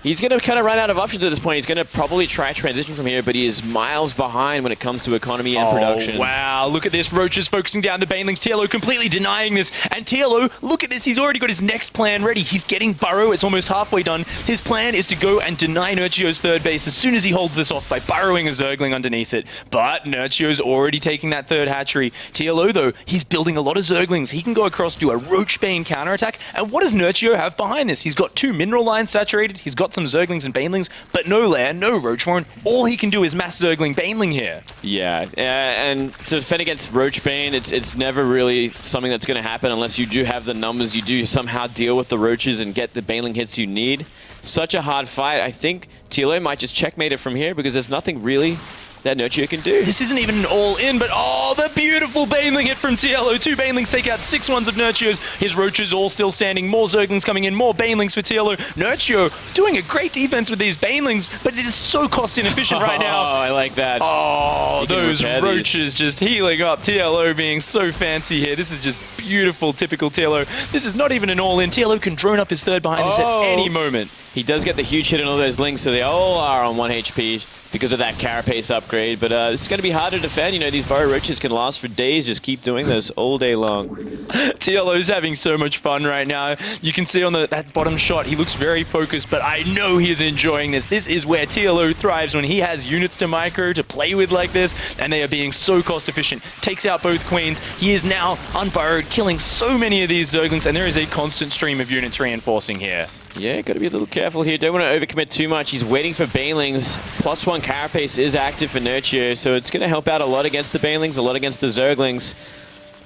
he's going to kind of run out of options at this point. He's going to probably try transition from here, but he is miles behind when it comes to economy and production.
Wow, look at this. Roaches focusing down the Banelings. TLO completely denying this. And TLO, look at this. He's already got his next plan ready. He's getting Burrow. It's almost halfway done. His plan is to go and deny Nerchio's third base as soon as he holds this off by burrowing a Zergling underneath it. But Nerchio's already taking that third hatchery. TLO, though, he's building a lot of Zerglings. He can go across, do a Roach Bane counterattack. And what does Nerchio have behind this? He's got 2 mineral lines saturated. He's got some Zerglings and Banelings, but no Lair, no Roach Warren. All he can do is mass Zergling Baneling here.
Yeah, and to defend against Roach Bane, it's never really something that's going to happen unless you do have the numbers. You do somehow deal with the Roaches and get the Baneling hits you need. Such a hard fight. I think TLO might just checkmate it from here because there's nothing really that Nerchio can do.
This isn't even an all-in, but oh, the beautiful Baneling hit from TLO. 2 Banelings take out 6 ones of Nerchio's. His Roaches all still standing. More Zerglings coming in. More Banelings for TLO. Nerchio doing a great defense with these Banelings, but it is so cost inefficient right now.
Oh, I like that.
Oh, those Roaches just healing up. TLO being so fancy here. This is just beautiful, typical TLO. This is not even an all-in. TLO can drone up his third behind this at any moment.
He does get the huge hit on all those Links, so they all are on 1 HP. Because of that Carapace upgrade, but it's going to be hard to defend. You know, these Burrow Roaches can last for days, just keep doing this all day long.
TLO's having so much fun right now. You can see on that bottom shot, he looks very focused, but I know he is enjoying this. This is where TLO thrives, when he has units to micro, to play with like this, and they are being so cost efficient. Takes out both Queens. He is now unburrowed, killing so many of these Zerglings, and there is a constant stream of units reinforcing here.
Yeah, got to be a little careful here. Don't want to overcommit too much. He's waiting for Banelings. +1 Carapace is active for Nerchio, so it's going to help out a lot against the Banelings, a lot against the Zerglings.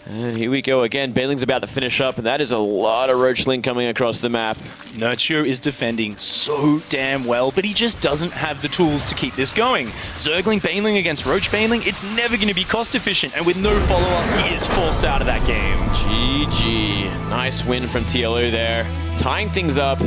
And here we go again. Baneling's about to finish up, and that is a lot of Roachling coming across the map.
Nerchio is defending so damn well, but he just doesn't have the tools to keep this going. Zergling Baneling against Roach Baneling, it's never going to be cost efficient, and with no follow-up, he is forced out of that game.
GG. Nice win from TLO there. Tying things up.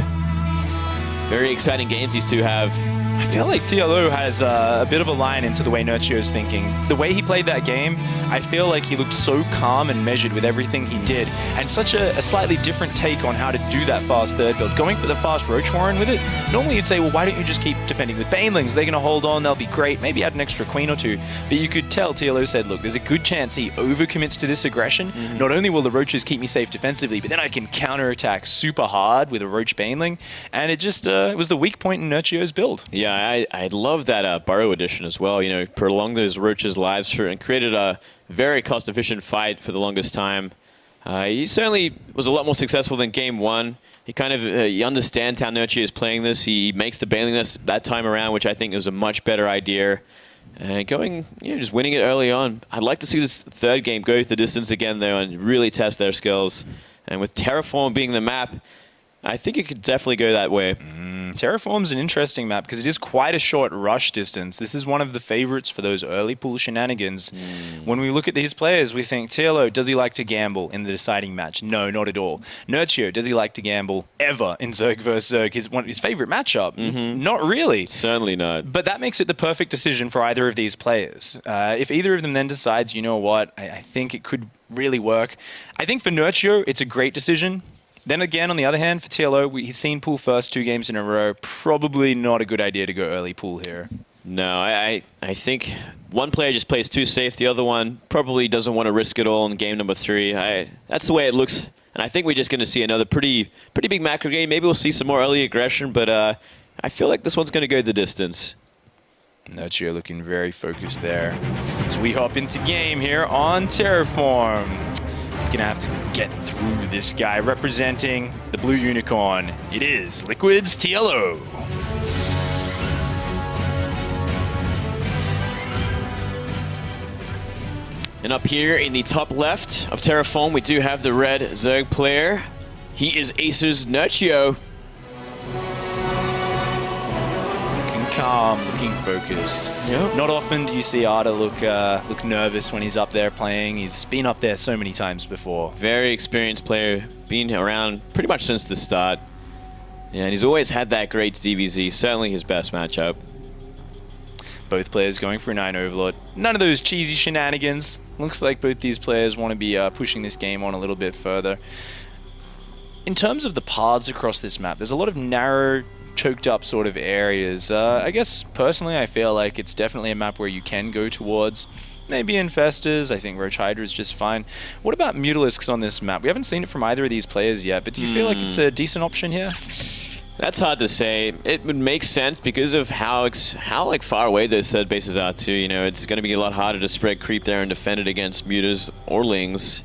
Very exciting games these two have.
I feel like TLO has a bit of a line into the way Nerchio's thinking. The way he played that game, I feel like he looked so calm and measured with everything he did, and such a slightly different take on how to do that fast third build. Going for the fast Roach Warren with it, normally you'd say, well, why don't you just keep defending with Banelings? They're going to hold on, they'll be great, maybe add an extra Queen or 2. But you could tell TLO said, look, there's a good chance he overcommits to this aggression. Not only will the Roaches keep me safe defensively, but then I can counterattack super hard with a Roach Baneling, and it just it was the weak point in Nerchio's build.
Yeah, I love that Burrow addition as well. You know, prolonged those Roaches' lives and created a very cost-efficient fight for the longest time. He certainly was a lot more successful than Game 1. He kind of he understands how Nerchio is playing this. He makes the Baneling that time around, which I think was a much better idea. Going, just winning it early on. I'd like to see this third game go the distance again, though, and really test their skills. And with Terraform being the map, I think it could definitely go that way.
Terraform's an interesting map because it is quite a short rush distance. This is one of the favorites for those early pool shenanigans. When we look at these players, we think, TLO, does he like to gamble in the deciding match? No, not at all. Nerchio, does he like to gamble ever in Zerg vs. Zerg? One of his favorite matchup? Not really.
Certainly not.
But that makes it the perfect decision for either of these players. If either of them then decides, you know what, I think it could really work. I think for Nerchio, it's a great decision. Then again, on the other hand, for TLO, he's seen pool first 2 games in a row. Probably not a good idea to go early pool here.
No, I think one player just plays too safe. The other one probably doesn't want to risk it all in game number 3. That's the way it looks. And I think we're just going to see another pretty big macro game. Maybe we'll see some more early aggression, but I feel like this one's going to go the distance.
Nerchio looking very focused there. So we hop into game here on Terraform. He's going to have to get through this guy representing the blue unicorn. It is Liquid's TLO.
And up here in the top left of Terraform, we do have the red Zerg player. He is Acer's Nerchio.
Calm, looking focused.
Yep.
Not often do you see Arda look nervous when he's up there playing. He's been up there so many times before.
Very experienced player, been around pretty much since the start. Yeah, and he's always had that great ZvZ, certainly his best matchup.
Both players going for a 9 Overlord. None of those cheesy shenanigans. Looks like both these players want to be pushing this game on a little bit further. In terms of the paths across this map, there's a lot of narrow, choked up sort of areas. I guess personally I feel like it's definitely a map where you can go towards. Maybe Infestors. I think Roach Hydra is just fine. What about Mutalisks on this map? We haven't seen it from either of these players yet, but do you feel like it's a decent option here?
That's hard to say. It would make sense because of how like far away those third bases are too. You know, it's going to be a lot harder to spread creep there and defend it against mutas or lings.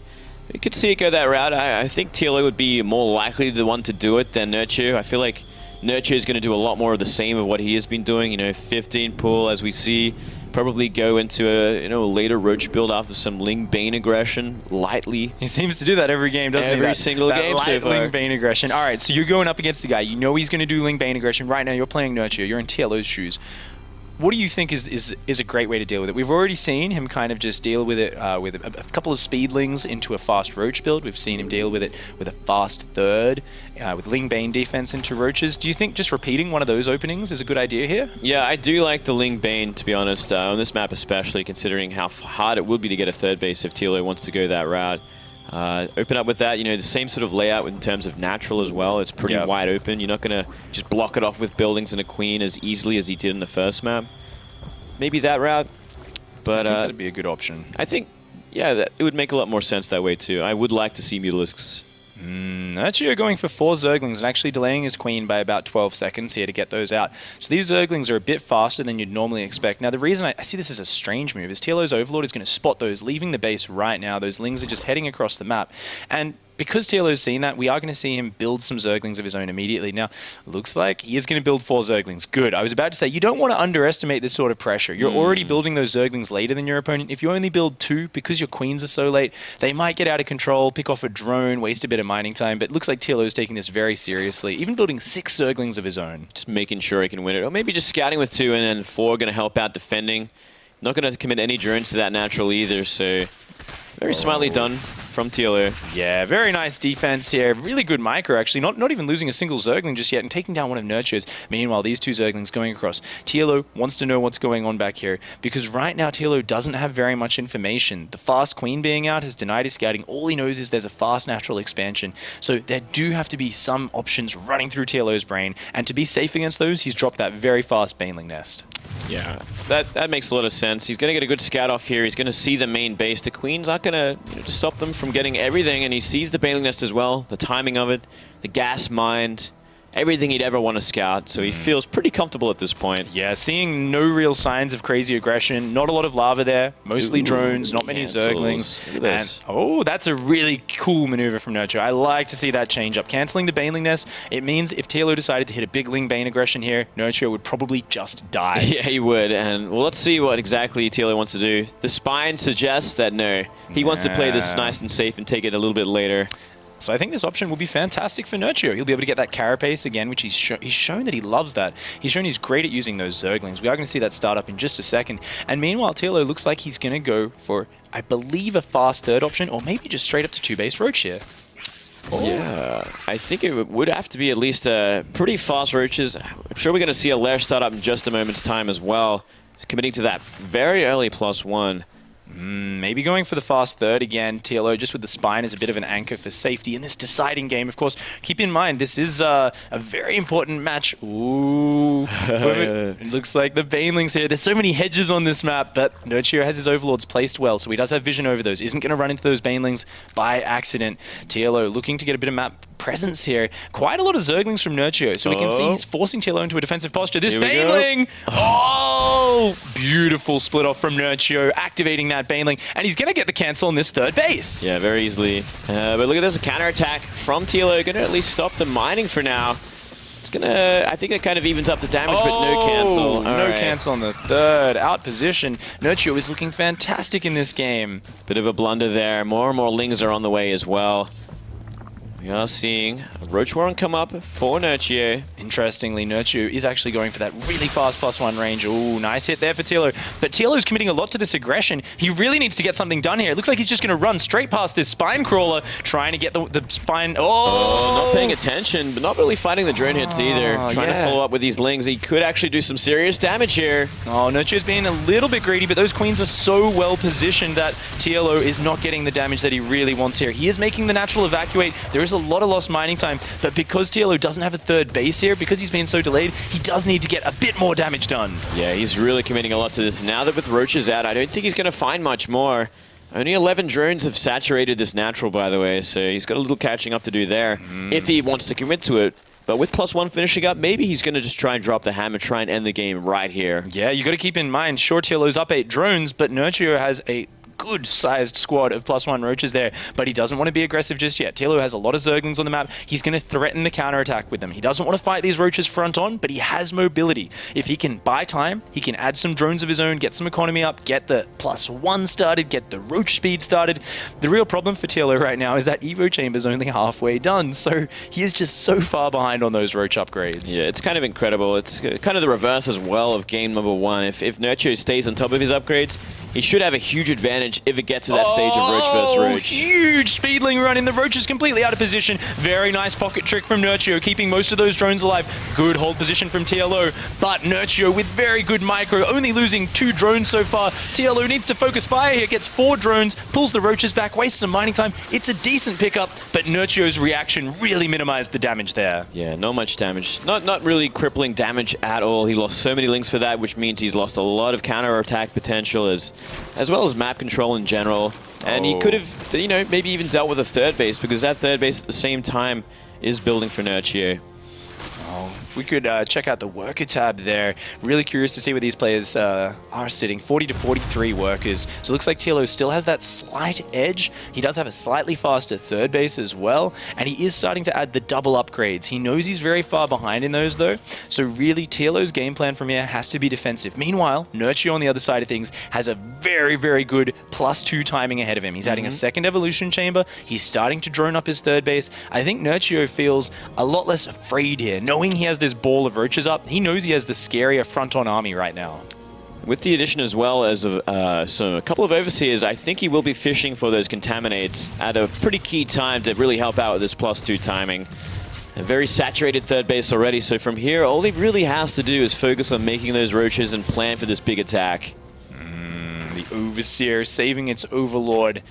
You could see it go that route. I think TLO would be more likely the one to do it than Nerchio. I feel like Nerchio is going to do a lot more of the same of what he has been doing. You know, 15 pull as we see. Probably go into a later Roach build after some Ling Bane aggression lightly.
He seems to do that every game, doesn't he?
Every single game so far.
Ling Bane aggression. All right, so you're going up against a guy. You know he's going to do Ling Bane aggression. Right now you're playing Nerchio. You're in TLO's shoes. What do you think is a great way to deal with it? We've already seen him kind of just deal with it with a couple of speedlings into a fast Roach build. We've seen him deal with it with a fast third, with Ling Bane defense into Roaches. Do you think just repeating one of those openings is a good idea here?
Yeah, I do like the Ling Bane, to be honest, on this map especially, considering how hard it would be to get a third base if TLO wants to go that route. Open up with that, you know, the same sort of layout in terms of natural as well. It's pretty wide open. You're not going to just block it off with buildings and a queen as easily as he did in the first map. Maybe that route, but
I think that'd be a good option.
I think, yeah, it would make a lot more sense that way too. I would like to see Mutalisks.
Nerchio going for 4 Zerglings and actually delaying his queen by about 12 seconds here to get those out. So these Zerglings are a bit faster than you'd normally expect. Now the reason I see this as a strange move is TLO's Overlord is going to spot those leaving the base right now. Those Lings are just heading across the map. And because TLO's seen that, we are going to see him build some Zerglings of his own immediately. Now, looks like he is going to build 4 Zerglings. Good. I was about to say, you don't want to underestimate this sort of pressure. You're already building those Zerglings later than your opponent. If you only build 2, because your queens are so late, they might get out of control, pick off a drone, waste a bit of mining time, but it looks like TLO's taking this very seriously, even building 6 Zerglings of his own.
Just making sure he can win it. Or maybe just scouting with 2 and then 4 going to help out defending. Not going to commit any drones to that natural either, so very smartly done from TLO.
Yeah, very nice defense here. Really good micro, actually. Not even losing a single Zergling just yet and taking down one of Nerchio's. Meanwhile, these 2 Zerglings going across. TLO wants to know what's going on back here because right now TLO doesn't have very much information. The fast queen being out has denied his scouting. All he knows is there's a fast natural expansion. So there do have to be some options running through TLO's brain. And to be safe against those, he's dropped that very fast Baneling Nest.
Yeah, that makes a lot of sense. He's going to get a good scout off here. He's going to see the main base. The queens aren't going to stop them from getting everything, and he sees the Baneling Nest as well, the timing of it, the gas mine, everything he'd ever want to scout, so he feels pretty comfortable at this point.
Yeah, seeing no real signs of crazy aggression, not a lot of lava there, mostly drones, not many Zerglings.
Look at this.
Oh, that's a really cool maneuver from Nerchio. I like to see that change up. Canceling the Baneling Nest, it means if TLO decided to hit a big Ling Bane aggression here, Nerchio would probably just die.
Yeah, he would, and well, let's see what exactly TLO wants to do. The spine suggests that no, he wants to play this nice and safe and take it a little bit later.
So I think this option will be fantastic for Nerchio. He'll be able to get that carapace again, which he's shown that he loves that. He's shown he's great at using those Zerglings. We are going to see that start up in just a second. And meanwhile, TLO looks like he's going to go for, I believe, a fast third option, or maybe just straight up to 2-base Roach here.
Yeah, I think it would have to be at least pretty fast Roaches. I'm sure we're going to see a Lair start up in just a moment's time as well. He's committing to that very early +1.
Maybe going for the fast third again. TLO just with the spine as a bit of an anchor for safety in this deciding game. Of course, keep in mind, this is a very important match. Ooh, Oh, it looks like the Banelings here. There's so many hedges on this map, but Nerchio has his Overlords placed well, so he does have vision over those. Isn't going to run into those Banelings by accident. TLO looking to get a bit of map presence here. Quite a lot of Zerglings from Nerchio, so we can see he's forcing TLO into a defensive posture. This Baneling! Oh! Beautiful split off from Nerchio, activating that Baneling, and he's going to get the cancel on this third base.
Yeah, very easily. But look at this, a counterattack from TLO. Going to at least stop the mining for now. It's gonna, I think it kind of evens up the damage, but no cancel.
No cancel on the third. Out position. Nerchio is looking fantastic in this game.
Bit of a blunder there. More and more Lings are on the way as well. We are seeing a Roach Warren come up for Nerchio.
Interestingly, Nerchio is actually going for that really fast +1 range. Ooh, nice hit there for TLO. But TLO's committing a lot to this aggression. He really needs to get something done here. It looks like he's just going to run straight past this spine crawler, trying to get the spine. Oh!
Not paying attention, but not really fighting the drone hits either. Trying to follow up with these Lings. He could actually do some serious damage here.
Oh, Nerchio's being a little bit greedy, but those Queens are so well positioned that TLO is not getting the damage that he really wants here. He is making the natural evacuate. There is a lot of lost mining time, but because TLO doesn't have a third base here, because he's been so delayed, he does need to get a bit more damage done.
Yeah, he's really committing a lot to this. Now that with Roaches out, I don't think he's going to find much more. Only 11 drones have saturated this natural, by the way, so he's got a little catching up to do there if he wants to commit to it. But with +1 finishing up, maybe he's going to just try and drop the hammer, try and end the game right here.
Yeah, you got to keep in mind, sure, TLO's up 8 drones, but Nerchio has a good-sized squad of +1 Roaches there, but he doesn't want to be aggressive just yet. TLO has a lot of Zerglings on the map. He's going to threaten the counterattack with them. He doesn't want to fight these Roaches front on, but he has mobility. If he can buy time, he can add some drones of his own, get some economy up, get the +1 started, get the Roach speed started. The real problem for TLO right now is that Evo Chamber's only halfway done, so he is just so far behind on those Roach upgrades.
Yeah, it's kind of incredible. It's kind of the reverse as well of game number 1. If Nerchio stays on top of his upgrades, he should have a huge advantage if it gets to that stage of Roach versus Roach.
Huge Speedling run in. The Roach is completely out of position. Very nice pocket trick from Nerchio, keeping most of those drones alive. Good hold position from TLO, but Nerchio with very good micro, only losing 2 drones so far. TLO needs to focus fire here, gets 4 drones, pulls the Roaches back, wastes some mining time. It's a decent pickup, but Nerchio's reaction really minimized the damage there.
Yeah, not much damage. Not really crippling damage at all. He lost so many Lings for that, which means he's lost a lot of counter-attack potential as well as map control in general. And he could have, you know, maybe even dealt with a third base, because that third base at the same time is building for Nerchio.
We could check out the worker tab there. Really curious to see where these players are sitting. 40 to 43 workers. So it looks like TLO still has that slight edge. He does have a slightly faster third base as well. And he is starting to add the double upgrades. He knows he's very far behind in those though. So really TLO's game plan from here has to be defensive. Meanwhile, Nerchio on the other side of things has a very, very good +2 timing ahead of him. He's adding a second evolution chamber. He's starting to drone up his third base. I think Nerchio feels a lot less afraid here, knowing he has this ball of Roaches up. He knows he has the scarier front-on army right now.
With the addition as well as a couple of Overseers, I think he will be fishing for those Contaminates at a pretty key time to really help out with this +2 timing. A very saturated third base already, so from here, all he really has to do is focus on making those Roaches and plan for this big attack.
The Overseer saving its Overlord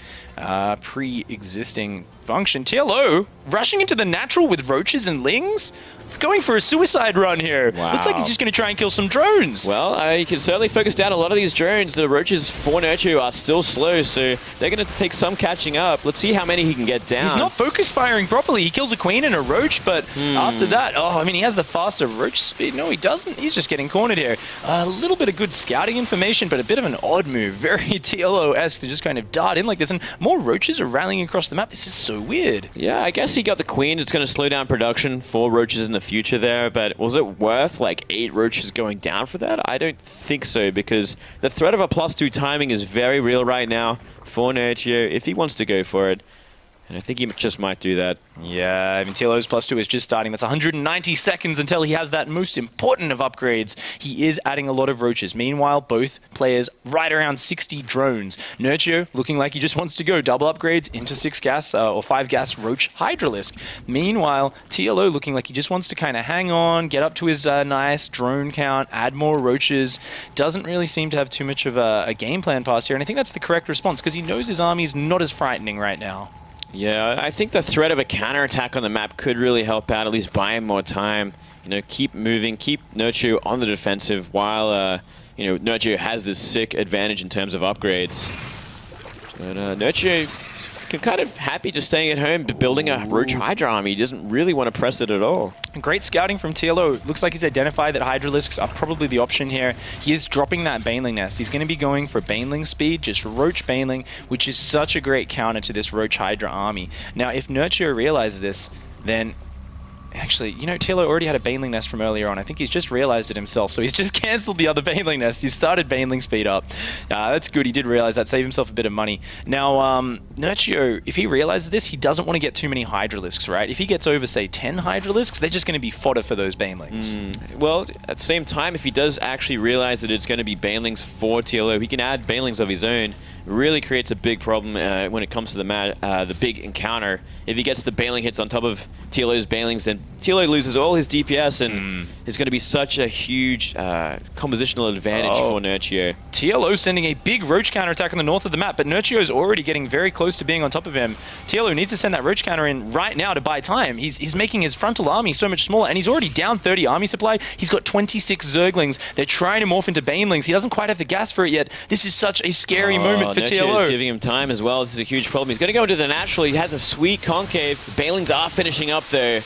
pre-existing function. TLO rushing into the natural with Roaches and Lings? Going for a suicide run here.
Wow.
Looks like he's just going to try and kill some drones.
Well, you can certainly focus down a lot of these drones. The Roaches for Nerchio are still slow, so they're going to take some catching up. Let's see how many he can get down.
He's not focus firing properly. He kills a Queen and a Roach, but after that, I mean, he has the faster Roach speed. No, he doesn't. He's just getting cornered here. A little bit of good scouting information, but a bit of an odd move. Very TLO-esque to just kind of dart in like this, and more Roaches are rallying across the map. This is so weird.
Yeah, I guess he got the Queen. It's going to slow down production for Roaches in the future there, but was it worth like 8 Roaches going down for that? I don't think so, because the threat of a +2 timing is very real right now for Nerchio if he wants to go for it. And I think he just might do that.
Yeah, I mean, TLO's +2 is just starting. That's 190 seconds until he has that most important of upgrades. He is adding a lot of Roaches. Meanwhile, both players right around 60 drones. Nerchio looking like he just wants to go double upgrades into 6 gas or 5 gas Roach Hydralisk. Meanwhile, TLO looking like he just wants to kind of hang on, get up to his nice drone count, add more Roaches. Doesn't really seem to have too much of a game plan past here, and I think that's the correct response, because he knows his army is not as frightening right now.
Yeah, I think the threat of a counterattack on the map could really help out, at least buy him more time. You know, keep moving, keep Nerchio on the defensive while, you know, Nerchio has this sick advantage in terms of upgrades. But Nerchio kind of happy just staying at home, but building a Roach Hydra army. He doesn't really want to press it at all.
Great scouting from TLO. Looks like he's identified that Hydralisks are probably the option here. He is dropping that Baneling Nest. He's going to be going for Baneling speed, just Roach Baneling, which is such a great counter to this Roach Hydra army. Now, if Nerchio realizes this, then actually, you know, TLO already had a Baneling Nest from earlier on. I think he's just realized it himself, so he's just cancelled the other Baneling Nest. He started Baneling speed up. That's good. He did realize that. Saved himself a bit of money. Now, Nerchio, if he realizes this, he doesn't want to get too many Hydralisks, right? If he gets over, say, 10 Hydralisks, they're just going to be fodder for those Banelings.
Well, at the same time, if he does actually realize that it's going to be Banelings for TLO, he can add Banelings of his own. Really creates a big problem when it comes to the big encounter. If he gets the Baneling hits on top of TLO's Banelings, then TLO loses all his DPS, and it's going to be such a huge compositional advantage for Nerchio.
TLO sending a big Roach counterattack on the north of the map, but Nerchio is already getting very close to being on top of him. TLO needs to send that Roach counter in right now to buy time. He's making his frontal army so much smaller, and he's already down 30 army supply. He's got 26 Zerglings. They're trying to morph into Banelings. He doesn't quite have the gas for it yet. This is such a scary moment for
Nerchio is
TLO.
giving him time as well. This is a huge problem. He's going to go into the natural. He has a sweet concave. Banelings are finishing up there.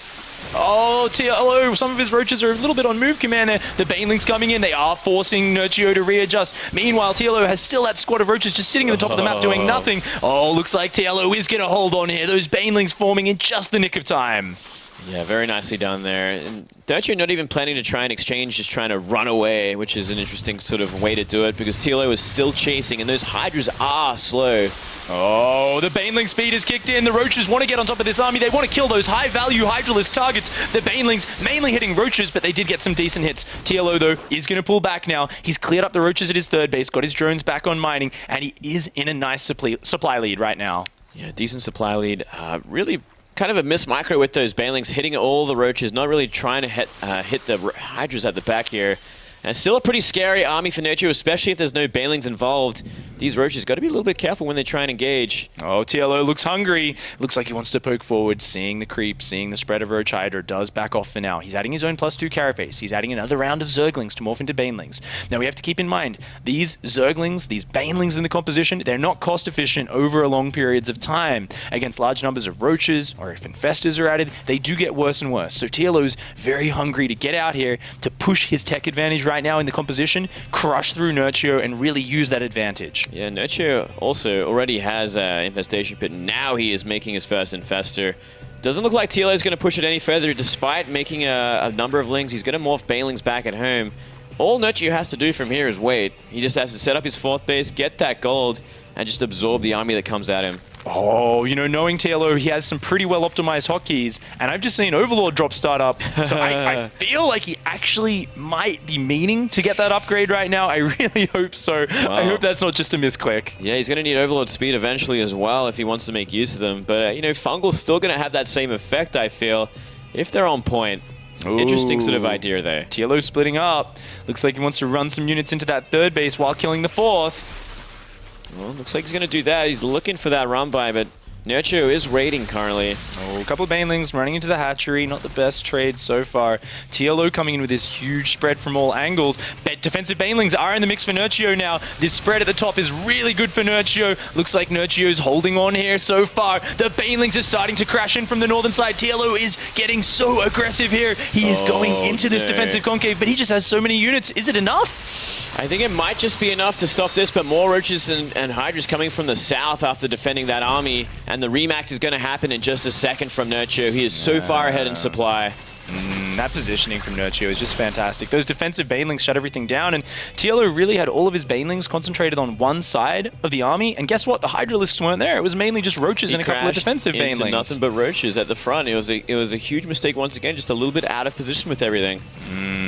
Oh, TLO, some of his Roaches are a little bit on move command there. The Banelings coming in, they are forcing Nerchio to readjust. Meanwhile, TLO has still that squad of Roaches just sitting at the top of the map doing nothing. Oh, looks like TLO is going to hold on here. Those Banelings forming in just the nick of time.
Yeah, very nicely done there. And Nerchio not even planning to try and exchange, just trying to run away, which is an interesting sort of way to do it, because TLO is still chasing, and those Hydras are slow.
Oh, the Baneling speed is kicked in. The Roaches want to get on top of this army. They want to kill those high-value Hydralisk targets. The Banelings mainly hitting Roaches, but they did get some decent hits. TLO, though, is going to pull back now. He's cleared up the Roaches at his third base, got his drones back on mining, and he is in a nice supply lead right now.
Yeah, decent supply lead. Really kind of a miss micro with those Banelings, hitting all the Roaches, not really trying to hit the Hydras at the back here. And it's still a pretty scary army for Nerchio, especially if there's no Banelings involved. These Roaches got to be a little bit careful when they try and engage.
Oh, TLO looks hungry. Looks like he wants to poke forward, seeing the creep, seeing the spread of Roach Hydra, does back off for now. He's adding his own +2 carapace. He's adding another round of Zerglings to morph into Banelings. Now we have to keep in mind, these Zerglings, these Banelings in the composition, they're not cost efficient over long periods of time. Against large numbers of Roaches, or if Infestors are added, they do get worse and worse. So TLO's very hungry to get out here, to push his tech advantage right now in the composition, crush through Nerchio, and really use that advantage.
Yeah, Nerchio also already has an Infestation Pit. Now he is making his first Infestor. Doesn't look like TLO is going to push it any further, despite making a number of Lings. He's going to morph Banelings back at home. All Nerchio has to do from here is wait. He just has to set up his fourth base, get that gold, and just absorb the army that comes at him.
Oh, you know, knowing TLO, he has some pretty well-optimized hotkeys, and I've just seen Overlord drop start up, so I feel like he actually might be meaning to get that upgrade right now. I really hope so. Wow. I hope that's not just a misclick.
Yeah, he's going to need Overlord speed eventually as well if he wants to make use of them, but, you know, Fungal's still going to have that same effect, I feel, if they're on point.
Ooh.
Interesting sort of idea there.
TLO splitting up. Looks like he wants to run some units into that third base while killing the fourth.
Well, looks like he's going to do that. He's looking for that run by, but Nerchio is raiding currently.
Oh, a couple of Banelings running into the hatchery. Not the best trade so far. TLO coming in with this huge spread from all angles. Defensive Banelings are in the mix for Nerchio now. This spread at the top is really good for Nerchio. Looks like Nerchio's holding on here so far. The Banelings are starting to crash in from the northern side. TLO is getting so aggressive here. He is going into this defensive concave, but he just has so many units. Is it enough?
I think it might just be enough to stop this, but more Roaches and Hydras coming from the south after defending that army. And the remax is going to happen in just a second from Nerchio. He is so far ahead in supply.
That positioning from Nerchio is just fantastic. Those defensive Banelings shut everything down, and TLO really had all of his Banelings concentrated on one side of the army, and guess what? The Hydralisks weren't there. It was mainly just Roaches and a couple of defensive Banelings.
Nothing but Roaches at the front. It was a huge mistake once again, just a little bit out of position with everything.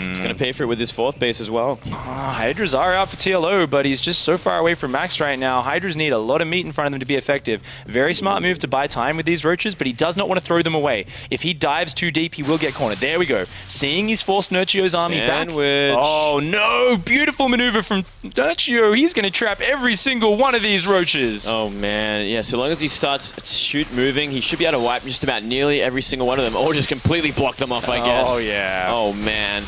It's going going to pay for it with his 4th base as well.
Hydras are out for TLO, but he's just so far away from max right now. Hydras need a lot of meat in front of them to be effective. Very smart move to buy time with these roaches, but he does not want to throw them away. If he dives too deep, he will get cornered. There we go. Seeing he's forced Nerchio's army back. Oh no! Beautiful maneuver from Nerchio. He's going to trap every single one of these roaches.
Oh man, yeah, so long as he starts shoot moving, he should be able to wipe just about nearly every single one of them, or just completely block them off, I guess.
Oh yeah.
Oh man.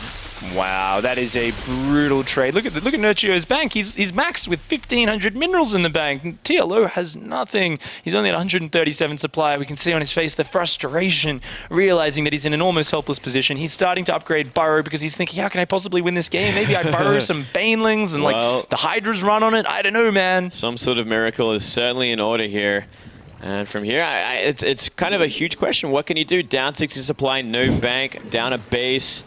Wow, that is a brutal trade. Look at Nerchio's bank. He's maxed with 1,500 minerals in the bank. TLO has nothing. He's only at 137 supply. We can see on his face the frustration, realizing that he's in an almost helpless position. He's starting to upgrade Burrow because he's thinking, how can I possibly win this game? Maybe I burrow some Banelings and like the Hydras run on it. I don't know, man.
Some sort of miracle is certainly in order here. And from here, it's kind of a huge question. What can he do? Down 60 supply, no bank, down a base.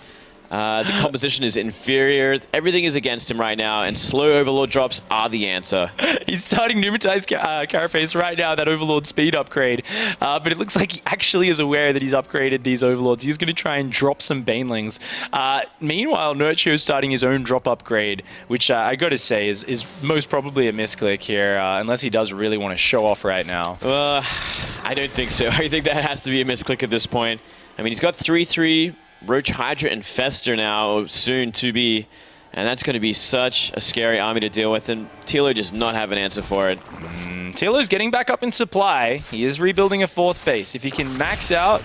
The composition is inferior. Everything is against him right now, and slow Overlord drops are the answer.
He's starting Pneumatize Carapace right now, that Overlord speed upgrade. But it looks like he actually is aware that he's upgraded these Overlords. He's going to try and drop some Banelings. Meanwhile, Nerchio's starting his own drop upgrade, which I got to say is most probably a misclick here, unless he does really want to show off right now.
I don't think so. I think that has to be a misclick at this point. I mean, he's got 3/3. Roach, Hydra, and Fester now soon to be, and that's going to be such a scary army to deal with, and TLO does not have an answer for it.
TLO's getting back up in supply. He is rebuilding a 4th base. If he can max out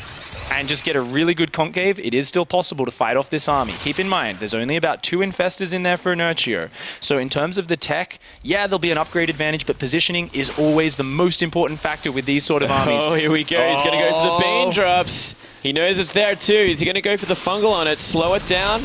and just get a really good concave, it is still possible to fight off this army. Keep in mind, there's only about 2 infestors in there for Nerchio. So in terms of the tech, yeah, there'll be an upgrade advantage, but positioning is always the most important factor with these sort of armies.
Oh, here we go. He's going to go for the Bane drops. He knows it's there too. Is he going to go for the fungal on it? Slow it down?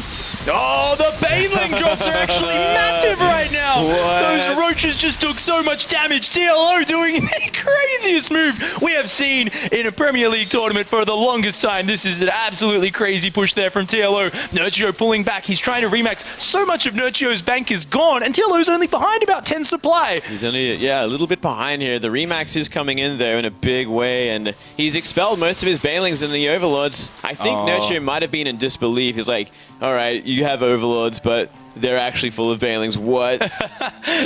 Oh, the Baneling drops are actually massive right now.
What?
Those roaches just took so much damage. TLO doing the craziest move we have seen in a Premier League tournament for the longest time. This is an absolutely crazy push there from TLO. Nerchio pulling back. He's trying to remax. So much of Nerchio's bank is gone, and TLO's only behind about 10 supply.
He's only, yeah, a little bit behind here. The remax is coming in there in a big way, and he's expelled most of his Banelings in the Overlords. I think Nerchio might have been in disbelief. He's like, all right, you have Overlords, but they're actually full of Banelings. What?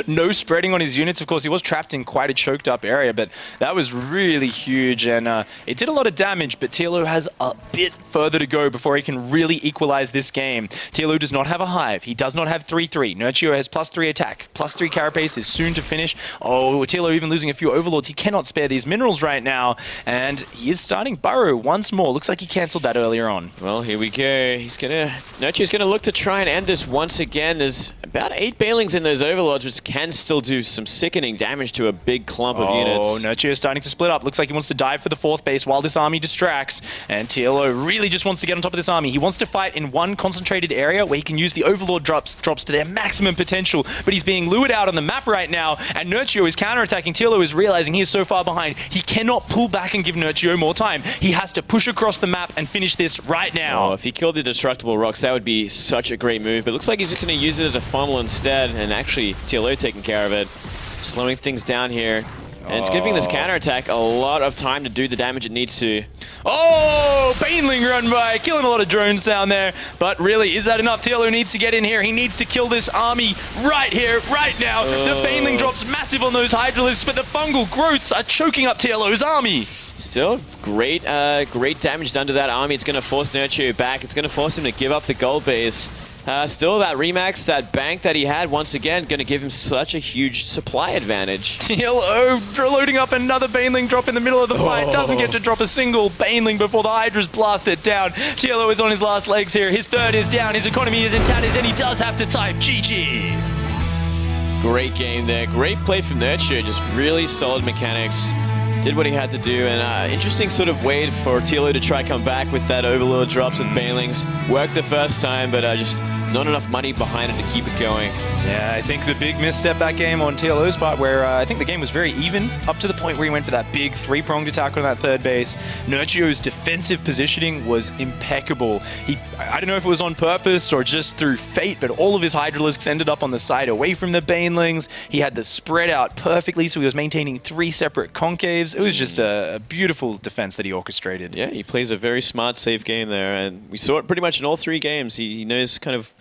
No spreading on his units. Of course, he was trapped in quite a choked up area, but that was really huge, and it did a lot of damage, but TLO has a bit further to go before he can really equalize this game. TLO does not have a hive. He does not have 3/3. Nerchio has +3 attack. +3 carapace is soon to finish. Oh, TLO even losing a few Overlords. He cannot spare these minerals right now, and he is starting Burrow once more. Looks like he canceled that earlier on.
Well, here we go. Nerchio's gonna look to try and end this once again. There's about 8 Banelings in those Overlords, which can still do some sickening damage to a big clump of units.
Oh, Nerchio is starting to split up. Looks like he wants to dive for the 4th base while this army distracts. And TLO really just wants to get on top of this army. He wants to fight in one concentrated area where he can use the Overlord drops to their maximum potential. But he's being lured out on the map right now, and Nerchio is counterattacking. TLO is realizing he is so far behind. He cannot pull back and give Nerchio more time. He has to push across the map and finish this right now.
Oh, if he killed the destructible rocks, that would be such a great move. But it looks like he's just going to use it as a funnel instead, and actually TLO taking care of it, slowing things down here. And it's giving this counterattack a lot of time to do the damage it needs to.
Oh, Baneling run by, killing a lot of drones down there. But really, is that enough? TLO needs to get in here. He needs to kill this army right here, right now. The Baneling drops massive on those Hydralisks, but the fungal growths are choking up TLO's army.
Still, great damage done to that army. It's going to force Nerchio back. It's going to force him to give up the gold base. Still, that remax, that bank that he had, once again, going to give him such a huge supply advantage.
TLO loading up another Baneling drop in the middle of the fight. Doesn't get to drop a single Baneling before the Hydras blast it down. TLO is on his last legs here. His 3rd is down. His economy is in tatters, and he does have to type GG.
Great game there. Great play from Nerchio. Just really solid mechanics. Did what he had to do, and interesting sort of way for TLO to try come back with that Overlord drops with Banelings. Worked the first time, but just not enough money behind it to keep it going.
Yeah, I think the big misstep that game on TLO's part, where I think the game was very even, up to the point where he went for that big 3-pronged attack on that 3rd base. Nerchio's defensive positioning was impeccable. I don't know if it was on purpose or just through fate, but all of his Hydralisks ended up on the side away from the Banelings. He had the spread out perfectly, so he was maintaining 3 separate concaves. It was just a beautiful defense that he orchestrated.
Yeah, he plays a very smart, safe game there, and we saw it pretty much in all 3 games. He knows kind of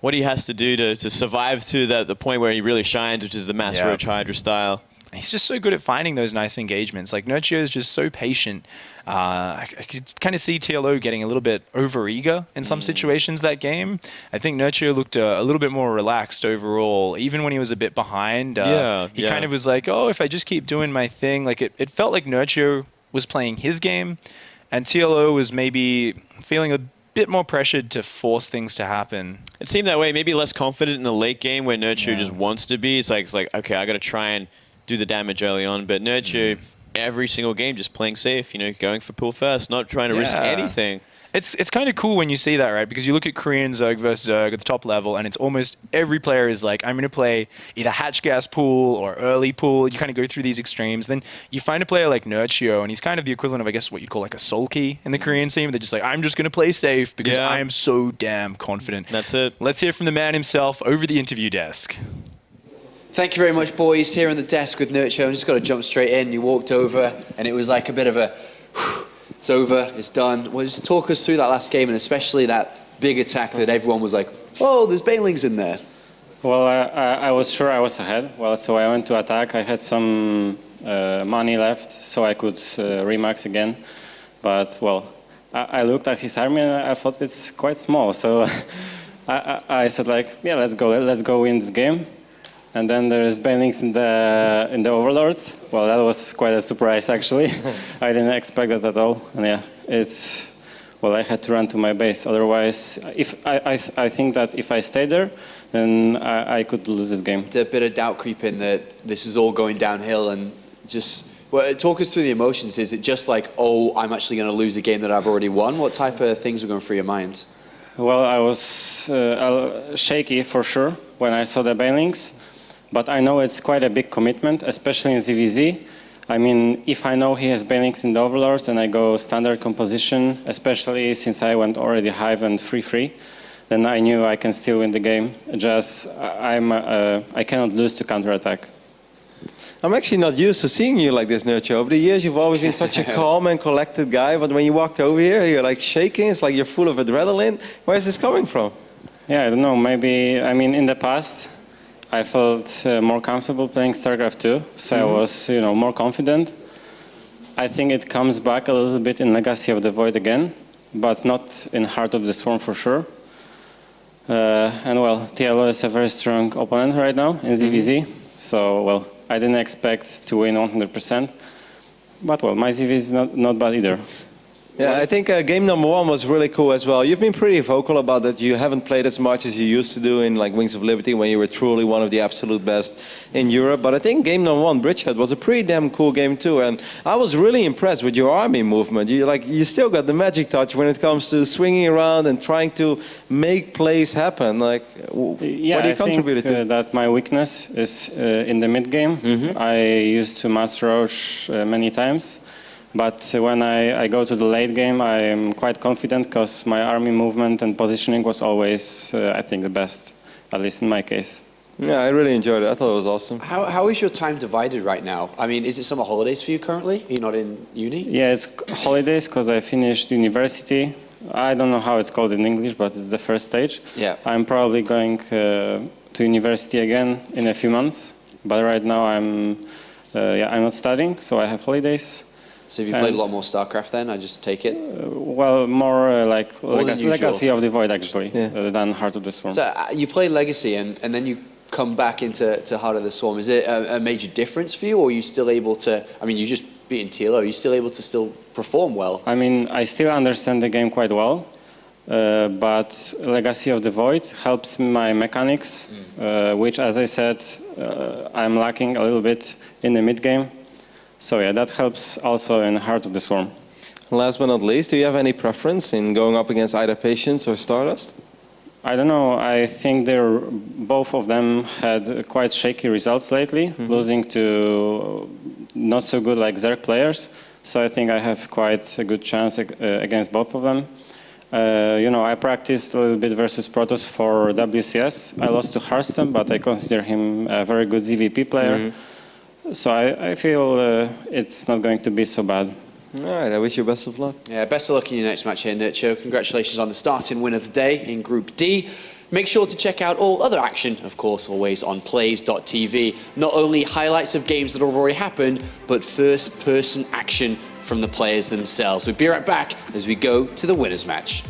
what he has to do to survive to the point where he really shines, which is the Mass Roach Hydra style.
He's just so good at finding those nice engagements. Like, Nerchio is just so patient. I could kind of see TLO getting a little bit over-eager in some situations that game. I think Nerchio looked a little bit more relaxed overall, even when he was a bit behind. He kind of was like, oh, if I just keep doing my thing. Like, it felt like Nerchio was playing his game, and TLO was maybe feeling a bit more pressured to force things to happen.
It seemed that way, maybe less confident in the late game where Nerchio just wants to be. It's like, okay, I got to try and do the damage early on, but Nerchio every single game just playing safe, you know, going for pool first, not trying to risk anything.
It's kind of cool when you see that, right? Because you look at Korean Zerg versus Zerg at the top level, and it's almost every player is like, I'm going to play either hatch gas pool or early pool. You kind of go through these extremes. Then you find a player like Nerchio, and he's kind of the equivalent of, I guess, what you'd call like a sulky in the Korean scene. They're just like, I'm just going to play safe because I am so damn confident.
That's it.
Let's hear from the man himself over the interview desk.
Thank you very much, boys. Here on the desk with Nerchio. I'm just got to jump straight in. You walked over, and it was like a bit of a, it's over, it's done. Well, just talk us through that last game, and especially that big attack that everyone was like, oh, there's banelings in there.
Well, I was sure I was ahead. Well, so I went to attack. I had some money left, so I could remax again. But, well, I looked at his army, and I thought it's quite small. So I said, like, yeah, let's go win this game. And then there's banelings in the Overlords. Well, that was quite a surprise, actually. I didn't expect that at all. And yeah, I had to run to my base. Otherwise, if I think that if I stayed there, then I could lose this game.
A bit of doubt creeping that this is all going downhill, and just talk us through the emotions. Is it just like, oh, I'm actually going to lose a game that I've already won? What type of things were going through your mind?
Well, I was shaky for sure when I saw the banelings. But I know it's quite a big commitment, especially in ZvZ. I mean, if I know he has banelings in the Overlords and I go standard composition, especially since I went already Hive and free, then I knew I can still win the game. Just I cannot lose to counterattack.
I'm actually not used to seeing you like this, Nerchio. Over the years, you've always been such a calm and collected guy, but when you walked over here, you're like shaking. It's like you're full of adrenaline. Where is this coming from?
Yeah, I don't know. Maybe, I mean, in the past, I felt more comfortable playing StarCraft 2, so I was, more confident. I think it comes back a little bit in Legacy of the Void again, but not in Heart of the Swarm for sure. And well, TLO is a very strong opponent right now in ZvZ, so well, I didn't expect to win 100%, but well, my ZvZ is not bad either.
Yeah, I think game number 1 was really cool as well. You've been pretty vocal about that. You haven't played as much as you used to do in like Wings of Liberty when you were truly one of the absolute best in Europe. But I think game number 1, Bridgehead, was a pretty damn cool game too. And I was really impressed with your army movement. You still got the magic touch when it comes to swinging around and trying to make plays happen. Like, what do you contribute to?
I think that my weakness is in the mid game. I used to Mass Roach many times. But when I go to the late game, I'm quite confident because my army movement and positioning was always, I think, the best, at least in my case.
Yeah, I really enjoyed it. I thought it was awesome.
How is your time divided right now? I mean, is it summer holidays for you currently? Are you not in uni?
Yeah, it's holidays because I finished university. I don't know how it's called in English, but it's the first stage.
Yeah.
I'm probably going to university again in a few months. But right now I'm not studying, so I have holidays.
So have you played a lot more StarCraft then? I just take it?
Well, more like Legacy of the Void, actually,
yeah.
Than Heart of the Swarm.
So you played Legacy and then you come back into Heart of the Swarm. Is it a major difference for you, or are you still able to, I mean, you just beaten TLO, are you still able to still perform well?
I mean, I still understand the game quite well, but Legacy of the Void helps my mechanics, which, as I said, I'm lacking a little bit in the mid-game. So yeah, that helps also in Heart of the Swarm.
Last but not least, do you have any preference in going up against either Patience or Stardust?
I don't know. I think both of them had quite shaky results lately, losing to not so good like Zerg players. So I think I have quite a good chance against both of them. I practiced a little bit versus Protoss for WCS. I lost to Hearthstone, but I consider him a very good ZVP player. So I feel it's not going to be so bad.
All right, I wish you best of luck.
Yeah, best of luck in your next match here, Nerchio. Congratulations on the starting win of the day in Group D. Make sure to check out all other action, of course, always on plays.tv. Not only highlights of games that have already happened, but first-person action from the players themselves. We'll be right back as we go to the winners match.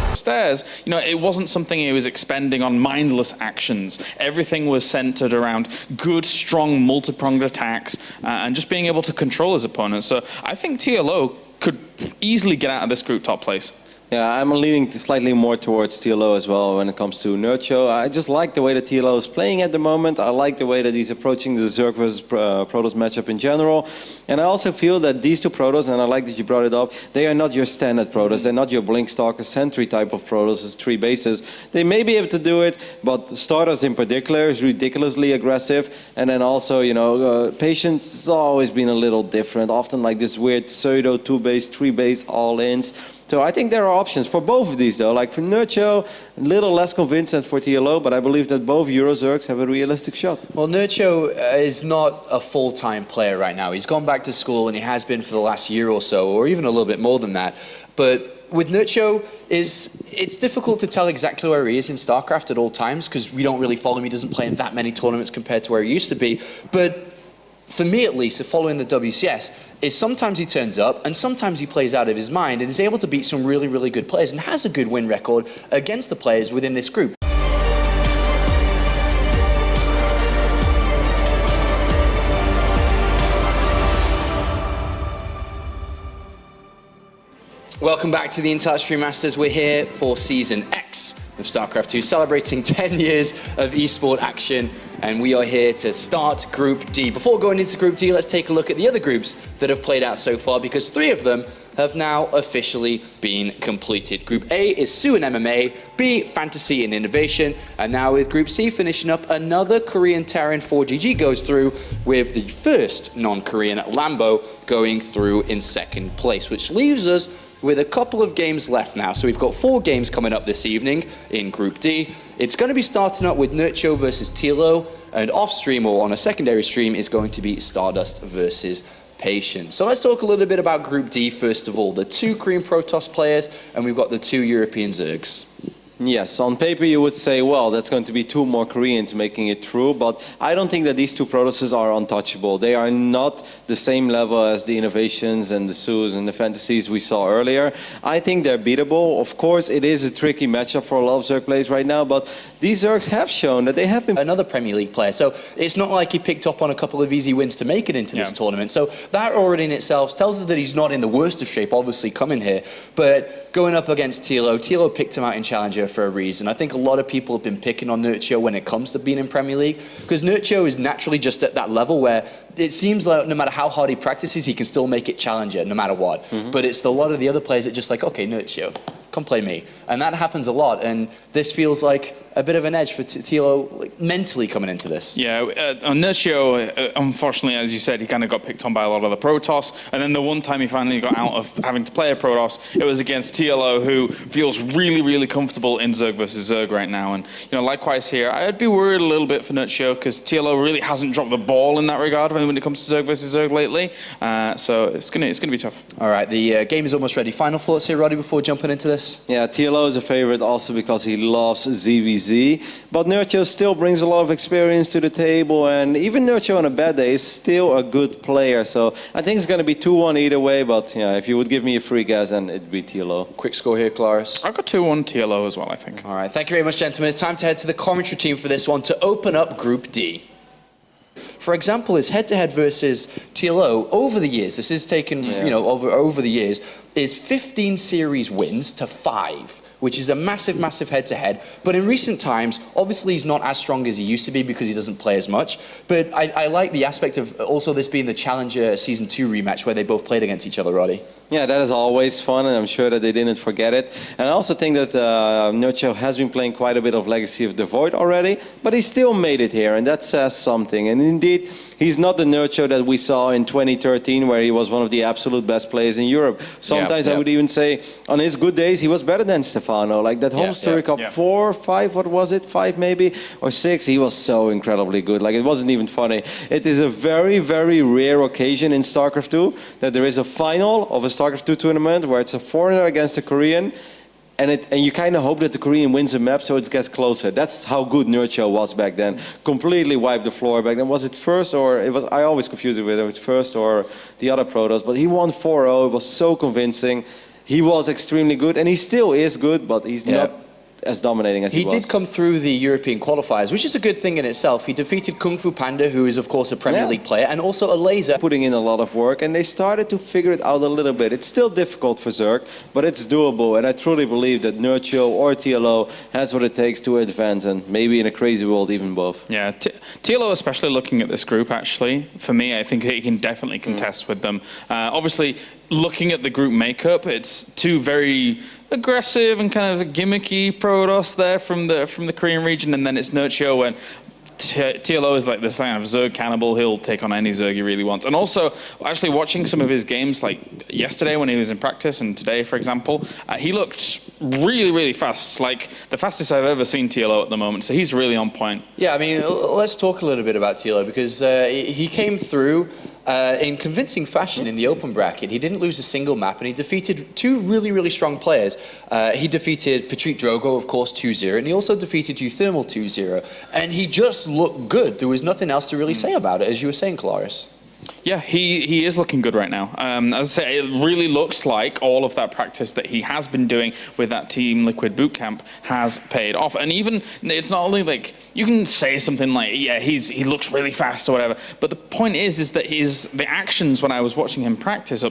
Upstairs, it wasn't something he was expending on mindless actions. Everything was centered around good, strong, multi-pronged attacks and just being able to control his opponents. So I think TLO could easily get out of this group top place.
Yeah, I'm leaning slightly more towards TLO as well when it comes to Nerchio. I just like the way that TLO is playing at the moment. I like the way that he's approaching the Zerg versus Protoss matchup in general. And I also feel that these two Protoss, and I like that you brought it up, they are not your standard Protoss. They're not your Blinkstalker Sentry type of Protoss, it's 3 bases. They may be able to do it, but Stardust in particular is ridiculously aggressive. And then also, Patience has always been a little different. Often like this weird pseudo 2-base, 3-base all-ins. So I think there are options for both of these, though. Like for Nerchio, a little less convinced than for TLO, but I believe that both Eurozergs have a realistic shot.
Well, Nerchio is not a full-time player right now. He's gone back to school, and he has been for the last year or so, or even a little bit more than that. But with Nerchio, it's difficult to tell exactly where he is in StarCraft at all times, because we don't really follow him. He doesn't play in that many tournaments compared to where he used to be. But for me at least, following the WCS, is sometimes he turns up and sometimes he plays out of his mind and is able to beat some really, really good players and has a good win record against the players within this group. Welcome back to the Intel Stream Masters. We're here for Season X of StarCraft 2, celebrating 10 years of esport action, and we are here to start Group D. Before going into Group D, let's take a look at the other groups that have played out so far, because 3 of them have now officially been completed. Group A is Sue and MMA, B, Fantasy and Innovation, and now with Group C finishing up, another Korean Terran 4GG goes through, with the first non-Korean Lambo going through in second place, which leaves us with a couple of games left now. So we've got 4 games coming up this evening in Group D. It's going to be starting up with Nerchio versus TLO, and off stream or on a secondary stream is going to be Stardust versus Patience. So let's talk a little bit about Group D first of all. The 2 Korean Protoss players, and we've got the 2 European Zergs.
Yes, on paper you would say, well, that's going to be 2 more Koreans making it through, but I don't think that these 2 Protosses are untouchable. They are not the same level as the Innovations and the Sues and the Fantasies we saw earlier. I think they're beatable. Of course, it is a tricky matchup for a lot of Zerg players right now, but these Zergs have shown that they have been...
Another Premier League player, so it's not like he picked up on a couple of easy wins to make it into this tournament. So that already in itself tells us that he's not in the worst of shape, obviously, coming here. But going up against TLO picked him out in Challenger for a reason. I think a lot of people have been picking on Nerchio when it comes to being in Premier League, because Nerchio is naturally just at that level where it seems like no matter how hard he practices, he can still make it Challenger no matter what. But it's a lot of the other players that just like, okay, Nerchio, come play me. And that happens a lot, and this feels like a bit of an edge for TLO mentally coming into this.
Yeah, on Nerchio, unfortunately, as you said, he kind of got picked on by a lot of the Protoss, and then the one time he finally got out of having to play a Protoss, it was against TLO, who feels really, really comfortable in Zerg versus Zerg right now. And likewise here, I'd be worried a little bit for Nerchio, because TLO really hasn't dropped the ball in that regard when it comes to Zerg versus Zerg lately. So it's gonna be tough.
All right, the game is almost ready. Final thoughts here, Roddy, before jumping into this?
Yeah, TLO is a favorite also because he loves ZvZ. But Nerchio still brings a lot of experience to the table, and even Nerchio on a bad day is still a good player. So I think it's going to be 2-1 either way, but if you would give me a free guess, then it'd be TLO.
Quick score here, Claris.
I've got 2-1 TLO as well, I think.
All right, thank you very much, gentlemen. It's time to head to the commentary team for this one to open up Group D. For example, his head-to-head versus TLO over the years, this is taken, over the years, is 15 series wins to 5. Which is a massive, massive head-to-head. But in recent times, obviously he's not as strong as he used to be because he doesn't play as much. But I like the aspect of also this being the Challenger Season 2 rematch where they both played against each other, Roddy.
Yeah, that is always fun, and I'm sure that they didn't forget it. And I also think that Nerchio has been playing quite a bit of Legacy of the Void already, but he still made it here, and that says something. And indeed, he's not the Nerchio that we saw in 2013, where he was one of the absolute best players in Europe. Sometimes I would even say, on his good days, he was better than ZvZ. Stefano. Like that home story cup, 4, 5, what was it? 5 maybe, or 6. He was so incredibly good. Like it wasn't even funny. It is a very, very rare occasion in StarCraft 2 that there is a final of a StarCraft 2 tournament where it's a foreigner against a Korean. And you kind of hope that the Korean wins a map so it gets closer. That's how good Nerchio was back then. Completely wiped the floor back then. Was it first or it was? I always confuse it with whether it's first or the other Protoss. But he won 4-0. It was so convincing. He was extremely good, and he still is good, but he's not as dominating as he was.
He did come through the European qualifiers, which is a good thing in itself. He defeated Kung Fu Panda, who is of course a Premier League player, and also a Laser.
Putting in a lot of work, and they started to figure it out a little bit. It's still difficult for Zerg, but it's doable, and I truly believe that Nerchio or TLO has what it takes to advance, and maybe in a crazy world, even both.
Yeah, TLO, especially looking at this group, actually, for me, I think he can definitely contest with them. Obviously, looking at the group makeup, it's two very aggressive and kind of gimmicky Protoss there from the Korean region, and then it's Nerchio, and TLO is like the sign of Zerg cannibal. He'll take on any Zerg he really wants. And also, actually watching some of his games, like yesterday when he was in practice, and today, for example, he looked really, really fast. Like the fastest I've ever seen TLO at the moment. So he's really on point.
Yeah, I mean, let's talk a little bit about TLO because he came through in convincing fashion in the open bracket. He didn't lose a single map, and he defeated two really, really strong players. He defeated Patrick Drogo, of course, 2-0, and he also defeated Uthermal 2-0. And he just looked good. There was nothing else to really say about it, as you were saying, Claris.
Yeah, he is looking good right now. As I say, it really looks like all of that practice that he has been doing with that Team Liquid bootcamp has paid off. And even, it's not only like, you can say something like, yeah, he looks really fast or whatever, but the point is that the actions when I was watching him practice up